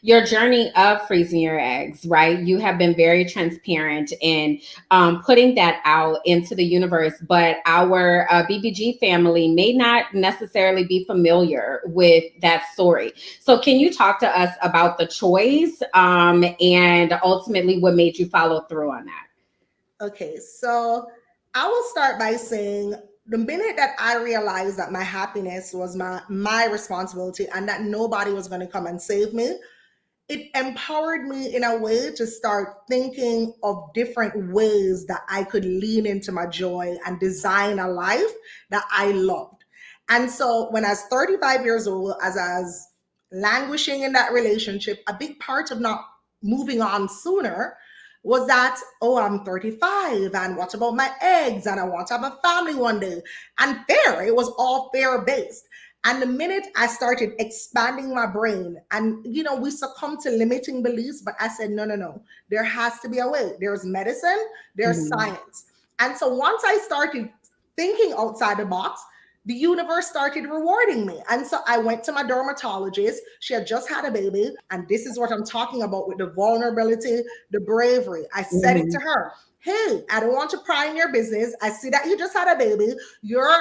your journey of freezing your eggs, right? You have been very transparent in putting that out into the universe, but our BBG family may not necessarily be familiar with that story. So can you talk to us about the choice and ultimately what made you follow through on that? Okay, so I will start by saying the minute that I realized that my happiness was my responsibility and that nobody was going to come and save me, it empowered me in a way to start thinking of different ways that I could lean into my joy and design a life that I loved. And so when I was 35 years old, as I was languishing in that relationship, a big part of not moving on sooner was that, oh, I'm 35, and what about my eggs? And I want to have a family one day. And fair, it was all fear based. And the minute I started expanding my brain, and we succumb to limiting beliefs, but I said, no, no, no, there has to be a way. There's medicine, there's Mhm. science. And so once I started thinking outside the box, the universe started rewarding me. And so I went to my dermatologist. She had just had a baby. And this is what I'm talking about with the vulnerability, the bravery. I said it to Mhm. her. Hey, I don't want to pry in your business. I see that you just had a baby. You're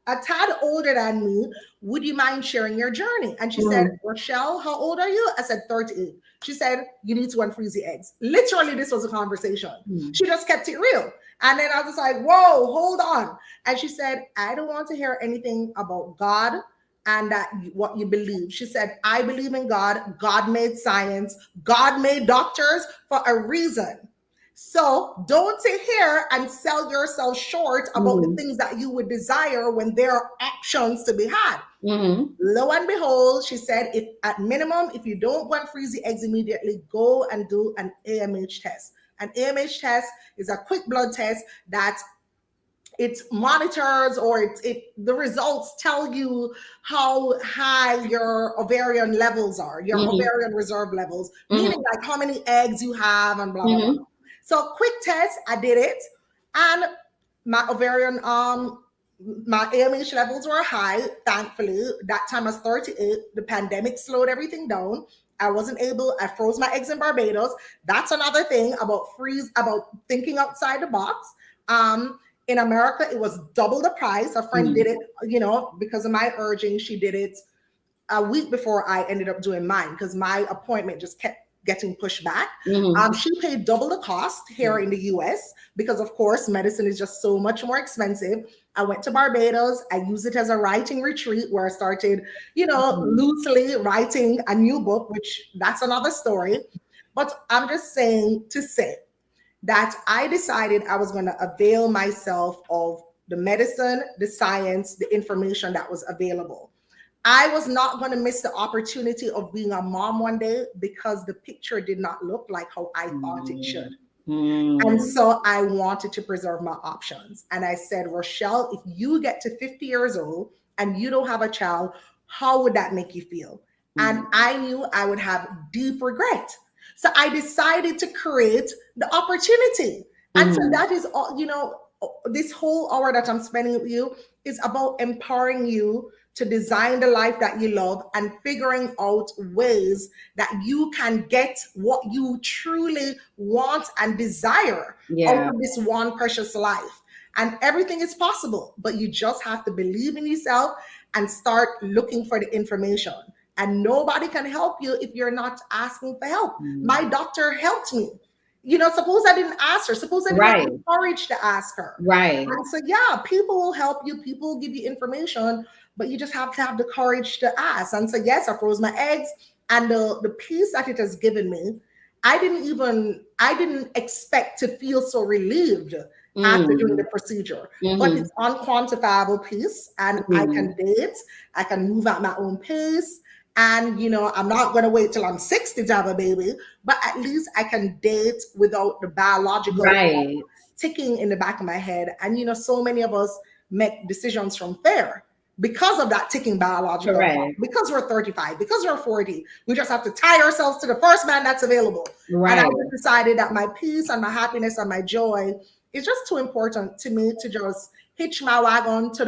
a tad older than me. Would you mind sharing your journey? And she said, Mhm. Rochelle, how old are you? I said, 38. She said, you need to unfreeze the eggs. Literally, this was a conversation. Mhm. She just kept it real. And then I was just like, whoa, hold on. And she said, I don't want to hear anything about God and that what you believe. She said, I believe in God. God made science. God made doctors for a reason. So don't sit here and sell yourself short about the Mm-hmm. things that you would desire when there are options to be had. Mm-hmm. Lo and behold, she said, if at minimum, if you don't go and freeze the eggs immediately, go and do an AMH test. An AMH test is a quick blood test that it monitors, or the results tell you how high your ovarian levels are, your Mm-hmm. ovarian reserve levels, meaning Mm-hmm. like how many eggs you have and blah blah blah. Mm-hmm. So quick test, I did it, and my ovarian my AMH levels were high. Thankfully, that time I was 38. The pandemic slowed everything down. I wasn't able. I froze my eggs in Barbados. That's another thing about thinking outside the box. In America, it was double the price. A friend did it, because of my urging. She did it a week before I ended up doing mine because my appointment just kept getting pushed back. Mm-hmm. She paid double the cost here in the US because, of course, medicine is just so much more expensive. I went to Barbados. I used it as a writing retreat where I started, loosely writing a new book, which that's another story. But I'm just saying to say that I decided I was going to avail myself of the medicine, the science, the information that was available. I was not going to miss the opportunity of being a mom one day because the picture did not look like how I thought it should. And Mm-hmm. so I wanted to preserve my options. And I said, Rochelle, if you get to 50 years old and you don't have a child, how would that make you feel? And I knew I would have deep regret. So I decided to create the opportunity. And so Mm-hmm. that is all, this whole hour that I'm spending with you is about empowering you to design the life that you love and figuring out ways that you can get what you truly want and desire out Yeah. of this one precious life. And everything is possible, but you just have to believe in yourself and start looking for the information. And nobody can help you if you're not asking for help. Mm. My doctor helped me. Suppose I didn't ask her. Suppose I didn't have Right. the courage to ask her. Right. And so, yeah, people will help you. People will give you information, but you just have to have the courage to ask. And so, yes, I froze my eggs, and the peace that it has given me, I didn't expect to feel so relieved after doing the Mm. procedure. But Mm-hmm. it's unquantifiable peace, and I Mm-hmm. can date, I can move at my own pace. And I'm not going to wait till I'm 60 to have a baby, but at least I can date without the biological Right. ticking in the back of my head. And so many of us make decisions from fear because of that ticking biological clock, Correct. because we're 35, because we're 40. We just have to tie ourselves to the first man that's available. And I Right. just decided that my peace and my happiness and my joy is just too important to me to just hitch myself to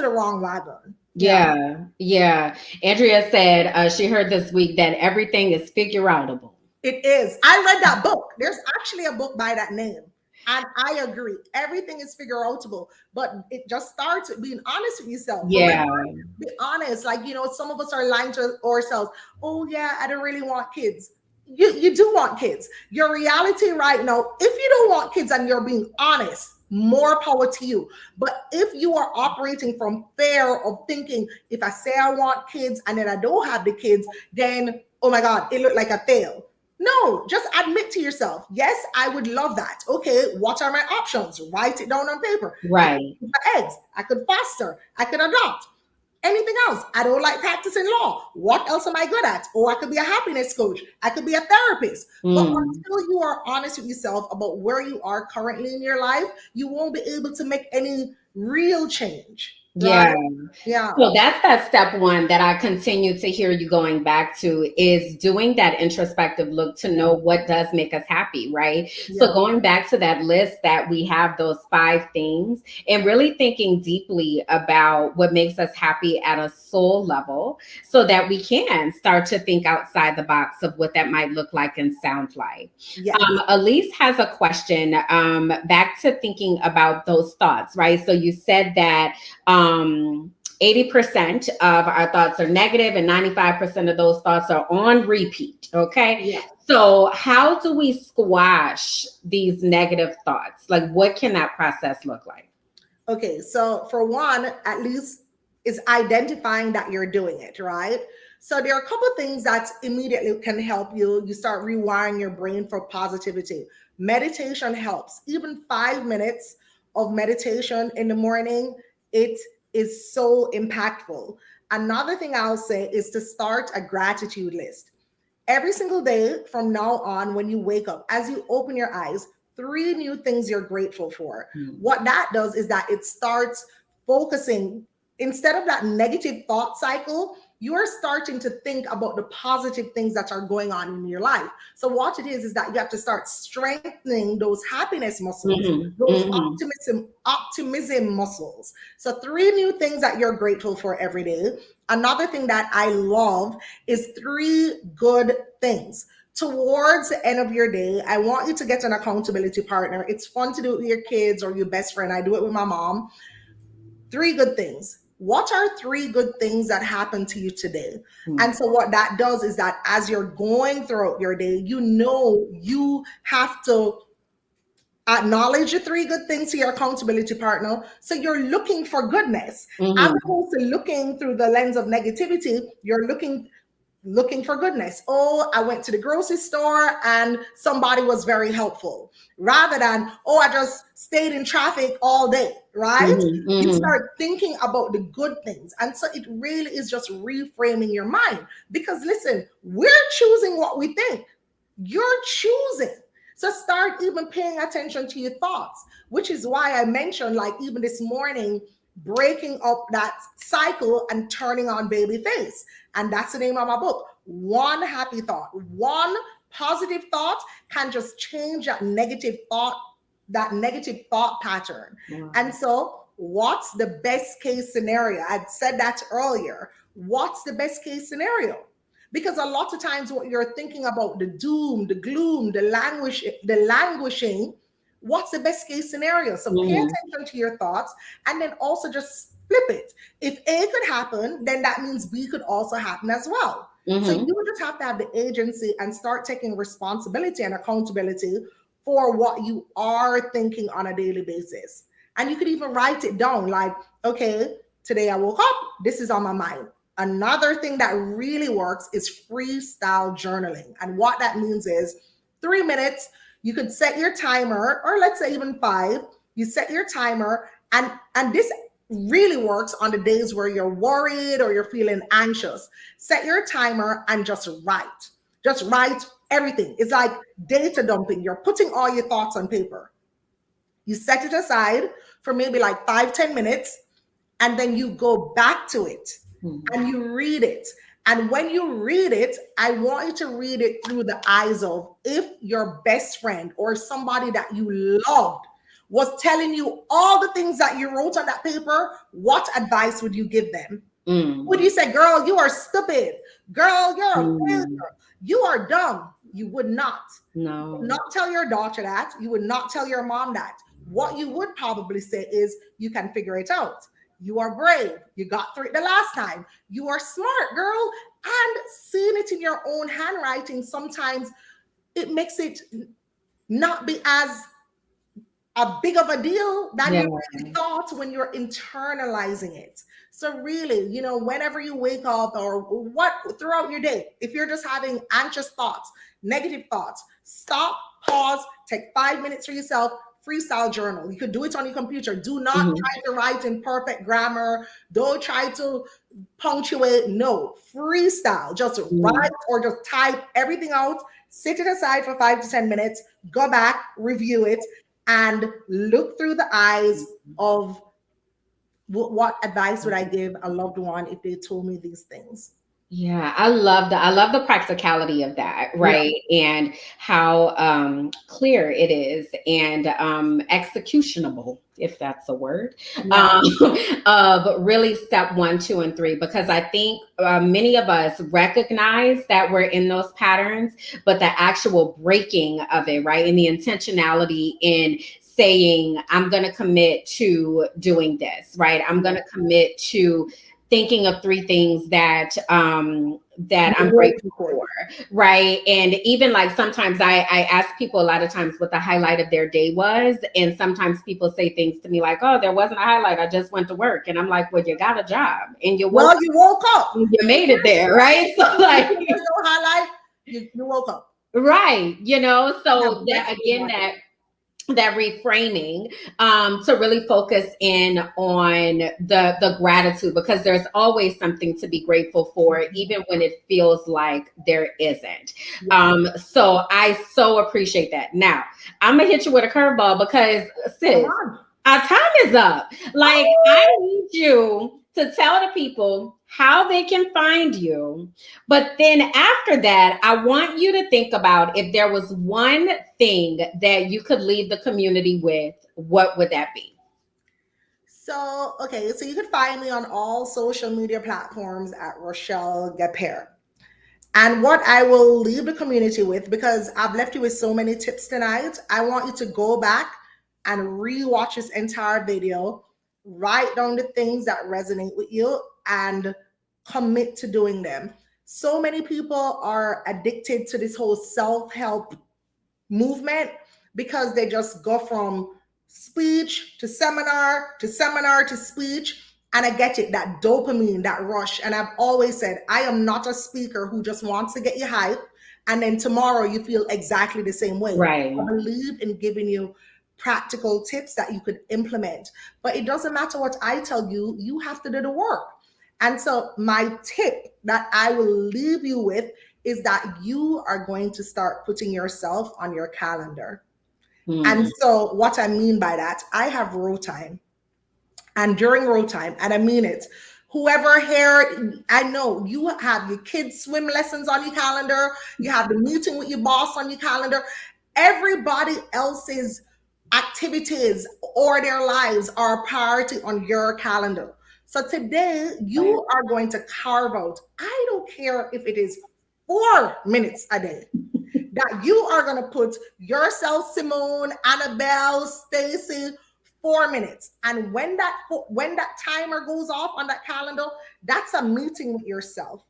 the wrong wagon. Yeah. Yeah. Yeah. Andrea said she heard this week that everything is figure outable. It is. I read that book. There's actually a book by that name. And I agree. Everything is figure outable, but it just starts with being honest with yourself. For Yeah. be honest. Like, some of us are lying to ourselves. Oh, yeah, I don't really want kids. You do want kids. Your reality right now, if you don't want kids and you're being honest, more power to you. But if you are operating from fear of thinking, if I say I want kids and then I don't have the kids, then, oh my God, it looked like I failed. No, just admit to yourself, yes, I would love that. Okay, what are my options? Write it down on paper. I could Right. keep my eggs. I could foster. I could adopt. Anything else? I don't like practicing law. What else am I good at? Or I could be a happiness coach. I could be a therapist. But Mm. until you are honest with yourself about where you are currently in your life, you won't be able to make any real change. Right? Yeah. Yeah. So that's that step one that I continue to hear you going back to is doing that introspective look to know what does make us happy, right? So Yeah. going back to that list that we have those 5 things and really thinking deeply about what makes us happy at a soul level so that we can start to think outside the box of what that might look like and sound like. Yes. Elise has a question back to thinking about those thoughts, right? So you said that 80% of our thoughts are negative, and 95% of those thoughts are on repeat. Okay. Yeah. So, how do we squash these negative thoughts? Like, what can that process look like? Okay, so for one, at least is identifying that you're doing it, right? So there are a couple of things that immediately can help you. You start rewiring your brain for positivity. Meditation helps. Even 5 minutes of meditation in the morning, it is so impactful. Another thing I'll say is to start a gratitude list. Every single day from now on, when you wake up, as you open your eyes, three new things you're grateful for. Mm. What that does is that it starts focusing, instead of that negative thought cycle, you are starting to think about the positive things that are going on in your life. So what it is that you have to start strengthening those happiness muscles, Mhm, those mhm, optimism muscles. So three new things that you're grateful for every day. Another thing that I love is three good things. Towards the end of your day, I want you to get an accountability partner. It's fun to do it with your kids or your best friend. I do it with my mom. Three good things. What are three good things that happened to you today? mm, And so, what that does is that as you're going throughout your day, you know you have to acknowledge the three good things to your accountability partner. So you're looking for goodness. As mhm, opposed to looking through the lens of negativity, you're looking for goodness. Oh, I went to the grocery store and somebody was very helpful. Rather than, oh, I just stayed in traffic all day, right? mhm, You mhm, start thinking about the good things. And so it really is just reframing your mind. Because listen, we're choosing what we think. You're choosing. So start even paying attention to your thoughts, which is why I mentioned, like, even this morning, breaking up that cycle and turning on baby face. And that's the name of my book. One happy thought, one positive thought can just change that negative thought pattern. wow, And so, what's the best case scenario? I said that earlier. What's the best case scenario? Because a lot of times what you're thinking about, the doom, the gloom, the languishing, what's the best case scenario? So pay mhm, attention to your thoughts and then also just flip it. If A could happen, then that means B could also happen as well. So mhm, you would just have to have the agency and start taking responsibility and accountability for what you are thinking on a daily basis. And you could even write it down like, okay, today I woke up, this is on my mind. Another thing that really works is freestyle journaling. And what that means is 3 minutes, you could set your timer, or let's say even five. You set your timer, and this really works on the days where you're worried or you're feeling anxious. Set your timer and just write. Just write everything. It's like data dumping. You're putting all your thoughts on paper. You set it aside for maybe like 5, 10 minutes, and then you go back to it mhm, and you read it. And when you read it, I want you to read it through the eyes of, if your best friend or somebody that you loved was telling you all the things that you wrote on that paper, what advice would you give them? Would mm, you say, girl, you are stupid? Girl, you're a failure. mm, You are dumb. You would not. You would no, not tell your daughter that. You would not tell your mom that. What you would probably say is, you can figure it out. You are brave. You got through it the last time. You are smart, girl. And seeing it in your own handwriting, sometimes it makes it not be as a big of a deal than yeah, you really thought when you're internalizing it. So really, whenever you wake up or what throughout your day, if you're just having anxious thoughts, negative thoughts, stop, pause, take 5 minutes for yourself, freestyle journal. You could do it on your computer. Do not mhm, try to write in perfect grammar. Don't try to punctuate. No, freestyle. Just write mm, or just type everything out, sit it aside for 5 to 10 minutes, go back, review it, and look through the eyes of what advice would I give a loved one if they told me these things. yeah, I love the practicality of that, Yeah. right? And how clear it is, and executionable, if that's a word, Yeah. um, of really step one, two, and three. Because I think many of us recognize that we're in those patterns, but the actual breaking of it, right? And the intentionality in saying, I'm going to commit to doing this, right? I'm going to commit to thinking of three things that that I'm You're grateful grateful for. for, right? And even like sometimes I ask people a lot of times what the highlight of their day was, and sometimes people say things to me like, "Oh, there wasn't a highlight. I just went to work," and I'm like, "Well, you got a job and you woke Well, up, you woke up. and you If made it there, right?" So there's like, no highlight, you woke up. right, You have so breath that in your again, body. that reframing, to really focus in on the gratitude, because there's always something to be grateful for even when it feels like there isn't. Yeah. So I so appreciate that. Now I'm gonna hit you with a curveball because, Come sis, on. our time is up. Like, I Oh, need you to tell the people how they can find you. But then after that, I want you to think about if there was one thing that you could leave the community with, what would that be? so okay, so you can find me on all social media platforms at Rochelle Gapere. And what I will leave the community with, because I've left you with so many tips tonight, I want you to go back and re-watch this entire video, write down the things that resonate with you, and commit to doing them. So many people are addicted to this whole self-help movement because they just go from speech to seminar to seminar to speech. And I get it, that dopamine, that rush. And I've always said, I am not a speaker who just wants to get you hype and then tomorrow you feel exactly the same way. I Right. believe in giving you practical tips that you could implement. But it doesn't matter what I tell you, you have to do the work. And so, my tip that I will leave you with is that you are going to start putting yourself on your calendar. And Hmm. so, what I mean by that, I have row time. And during row time, and I mean it, whoever here, I know you have your kids' swim lessons on your calendar, you have the meeting with your boss on your calendar, everybody else's activities or their lives are a priority on your calendar. So today Right. you are going to carve out, I don't care if it is 4 minutes a day, that you are going to put yourself, Simone, Annabelle, Stacy, 4 minutes. And when that timer goes off on that calendar, that's a meeting with yourself.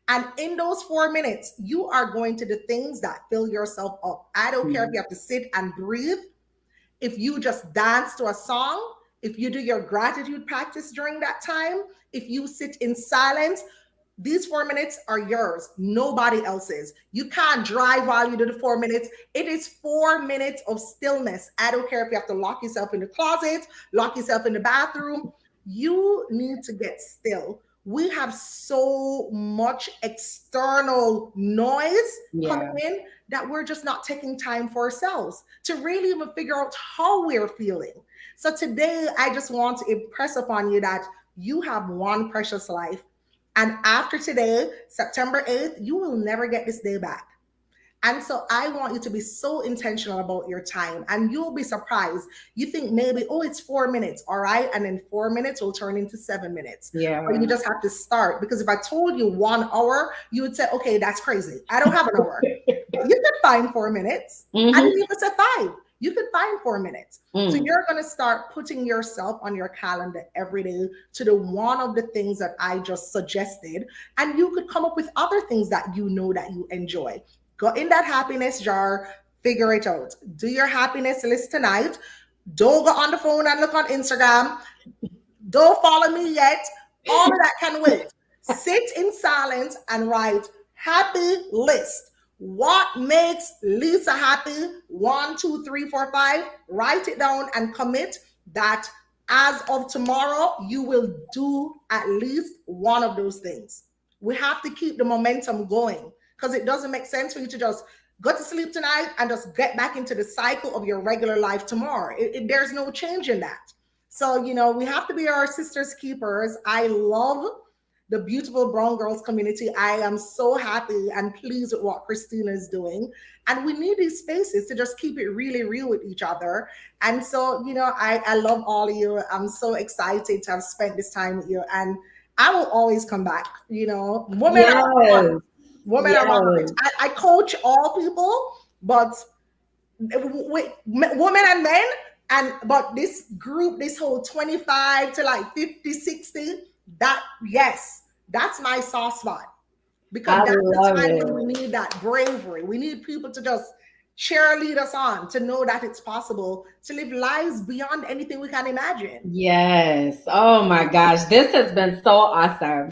And in those 4 minutes, you are going to do things that fill yourself up. I don't care if Hmm. you have to sit and breathe, if you just dance to a song, if you do your gratitude practice during that time, if you sit in silence, these 4 minutes are yours, nobody else's. You can't drive while you do the 4 minutes. It is 4 minutes of stillness. I don't care if you have to lock yourself in the closet, lock yourself in the bathroom. You need to get still. We have so much external noise coming Yeah. in that we're just not taking time for ourselves to really even figure out how we're feeling. So today, I just want to impress upon you that you have one precious life. And after today, September 8th, you will never get this day back. And so I want you to be so intentional about your time, and you'll be surprised. You think maybe, oh, it's 4 minutes, all right? And then 4 minutes will turn into 7 minutes. Or Yeah. you just have to start. Because if I told you 1 hour, you would say, okay, that's crazy. I don't have an hour. But you could find 4 minutes. I Hmm. didn't even say five. You could find 4 minutes. So Mm. you're going to start putting yourself on your calendar every day to do one of the things that I just suggested. And you could come up with other things that you know that you enjoy. Go in that happiness jar, figure it out. Do your happiness list tonight. Don't go on the phone and look on Instagram. Don't follow me yet. All of that can wait. Sit in silence and write happy list. What makes Lisa happy? One, two, three, four, five. Write it down and commit that as of tomorrow, you will do at least one of those things. We have to keep the momentum going because it doesn't make sense for you to just go to sleep tonight and just get back into the cycle of your regular life tomorrow. There's no change in that. So, we have to be our sisters' keepers. I love the beautiful brown girls community. I am so happy and pleased with what Christina is doing. And we need these spaces to just keep it really real with each other. And so, I love all of you. I'm so excited to have spent this time with you. And I will always come back. Women are fun. Yes. Women are one of it. Yes. I coach all people, but women and men, and but this group, this whole 25 to like 50, 60, That, yes, that's my soft spot, because I that's the love time it. when we need that bravery. We need people to just cheerlead us on, to know that it's possible to live lives beyond anything we can imagine. Yes. Oh my gosh. This has been so awesome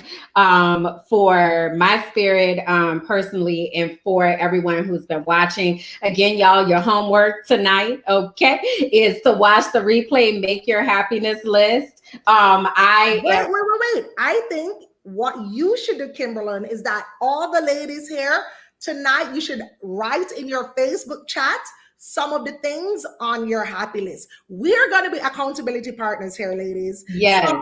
for my spirit personally, and for everyone who's been watching. Again, y'all, your homework tonight, okay, is to watch the replay, make your happiness list. I Wait, am, wait, wait, wait. I think what you should do, Kimberlyn, is that all the ladies here tonight, you should write in your Facebook chat some of the things on your happy list. We're going to be accountability partners here, ladies. So yes.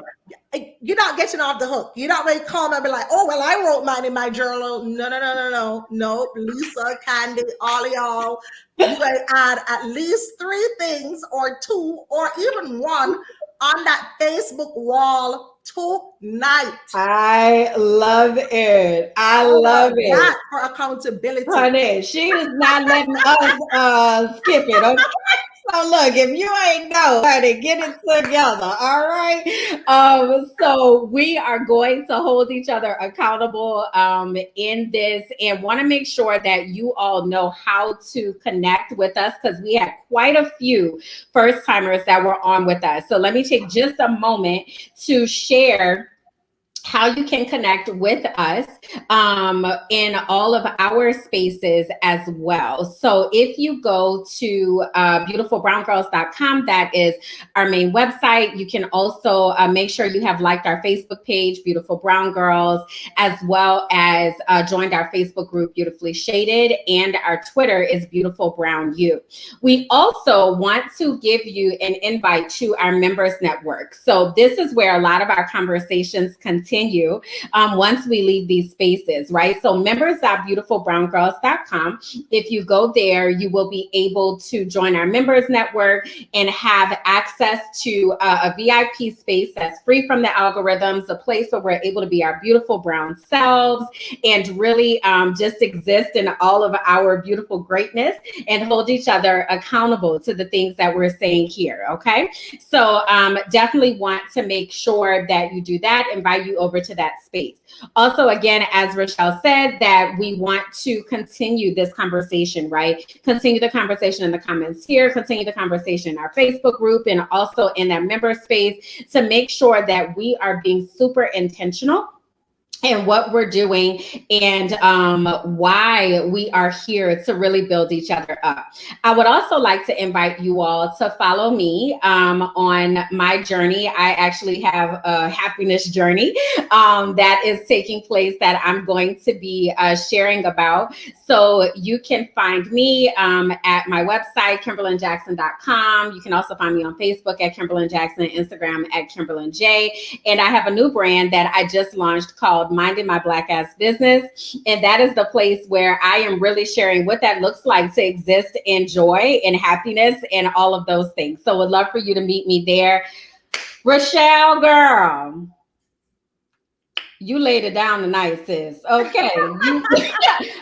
you're not getting off the hook. You're not going to come and be like, oh, well, I wrote mine in my journal. No, no, no, no, no. No, Lisa, Candy, all of y'all. You got to add at least 3 things, or 2, or even 1 on that Facebook wall tonight. I love it. I How love about it. that for accountability? Honey, she is not letting us skip it. Okay. So look, if you ain't know, honey, get it together. All right. So we are going to hold each other accountable in this, and want to make sure that you all know how to connect with us, because we had quite a few first timers that were on with us. So let me take just a moment to share how you can connect with us in all of our spaces as well. So if you go to beautifulbrowngirls.com, that is our main website. You can also make sure you have liked our Facebook page, Beautiful Brown Girls, as well as joined our Facebook group, Beautifully Shaded, and our Twitter is Beautiful Brown You. We also want to give you an invite to our members network. So this is where a lot of our conversations continue once we leave these spaces, right? So members.beautifulbrowngirls.com. If you go there, you will be able to join our members network and have access to a VIP space that's free from the algorithms, a place where we're able to be our beautiful brown selves and really just exist in all of our beautiful greatness and hold each other accountable to the things that we're saying here, okay? So definitely want to make sure that you do that, invite you over to that space. Also, again, as Rochelle said, that we want to continue this conversation, right? Continue the conversation in the comments here, continue the conversation in our Facebook group, and also in that member space, to make sure that we are being super intentional and what we're doing, and why we are here to really build each other up. I would also like to invite you all to follow me on my journey. I actually have a happiness journey that is taking place that I'm going to be sharing about. So you can find me at my website, KimberlynJackson.com. You can also find me on Facebook at Kimberlyn Jackson, Instagram at Kimberlyn J. And I have a new brand that I just launched called Minding My Black Ass Business. And that is the place where I am really sharing what that looks like to exist in joy and happiness and all of those things. So would love for you to meet me there. Rochelle, girl, you laid it down tonight, sis. Okay.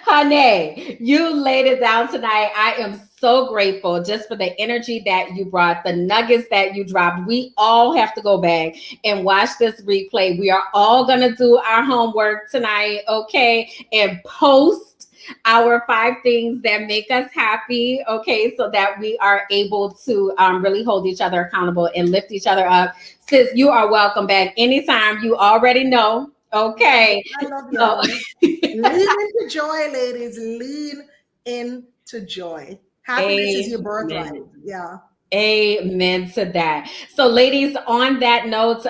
Honey, you laid it down tonight. I am so grateful just for the energy that you brought, the nuggets that you dropped. We all have to go back and watch this replay. We are all going to do our homework tonight, okay? And post our 5 things that make us happy, okay? So that we are able to really hold each other accountable and lift each other up. Sis, you are welcome back anytime. You already know. Okay. I love So, y'all. Lean into joy, ladies. Lean into joy. Happiness is your birthright. amen. Yeah. Amen to that. So, ladies, on that note,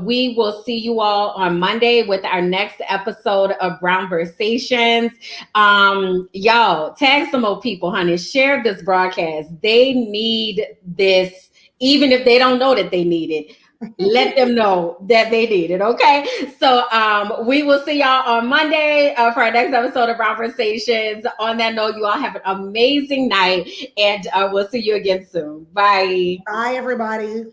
we will see you all on Monday with our next episode of Brown Versations. Y'all, tag some more people, honey. Share this broadcast. They need this, even if they don't know that they need it. Let them know that they need it. Okay. So we will see y'all on Monday for our next episode of Brown Conversations. On that note, you all have an amazing night, and we'll see you again soon. Bye. Bye, everybody.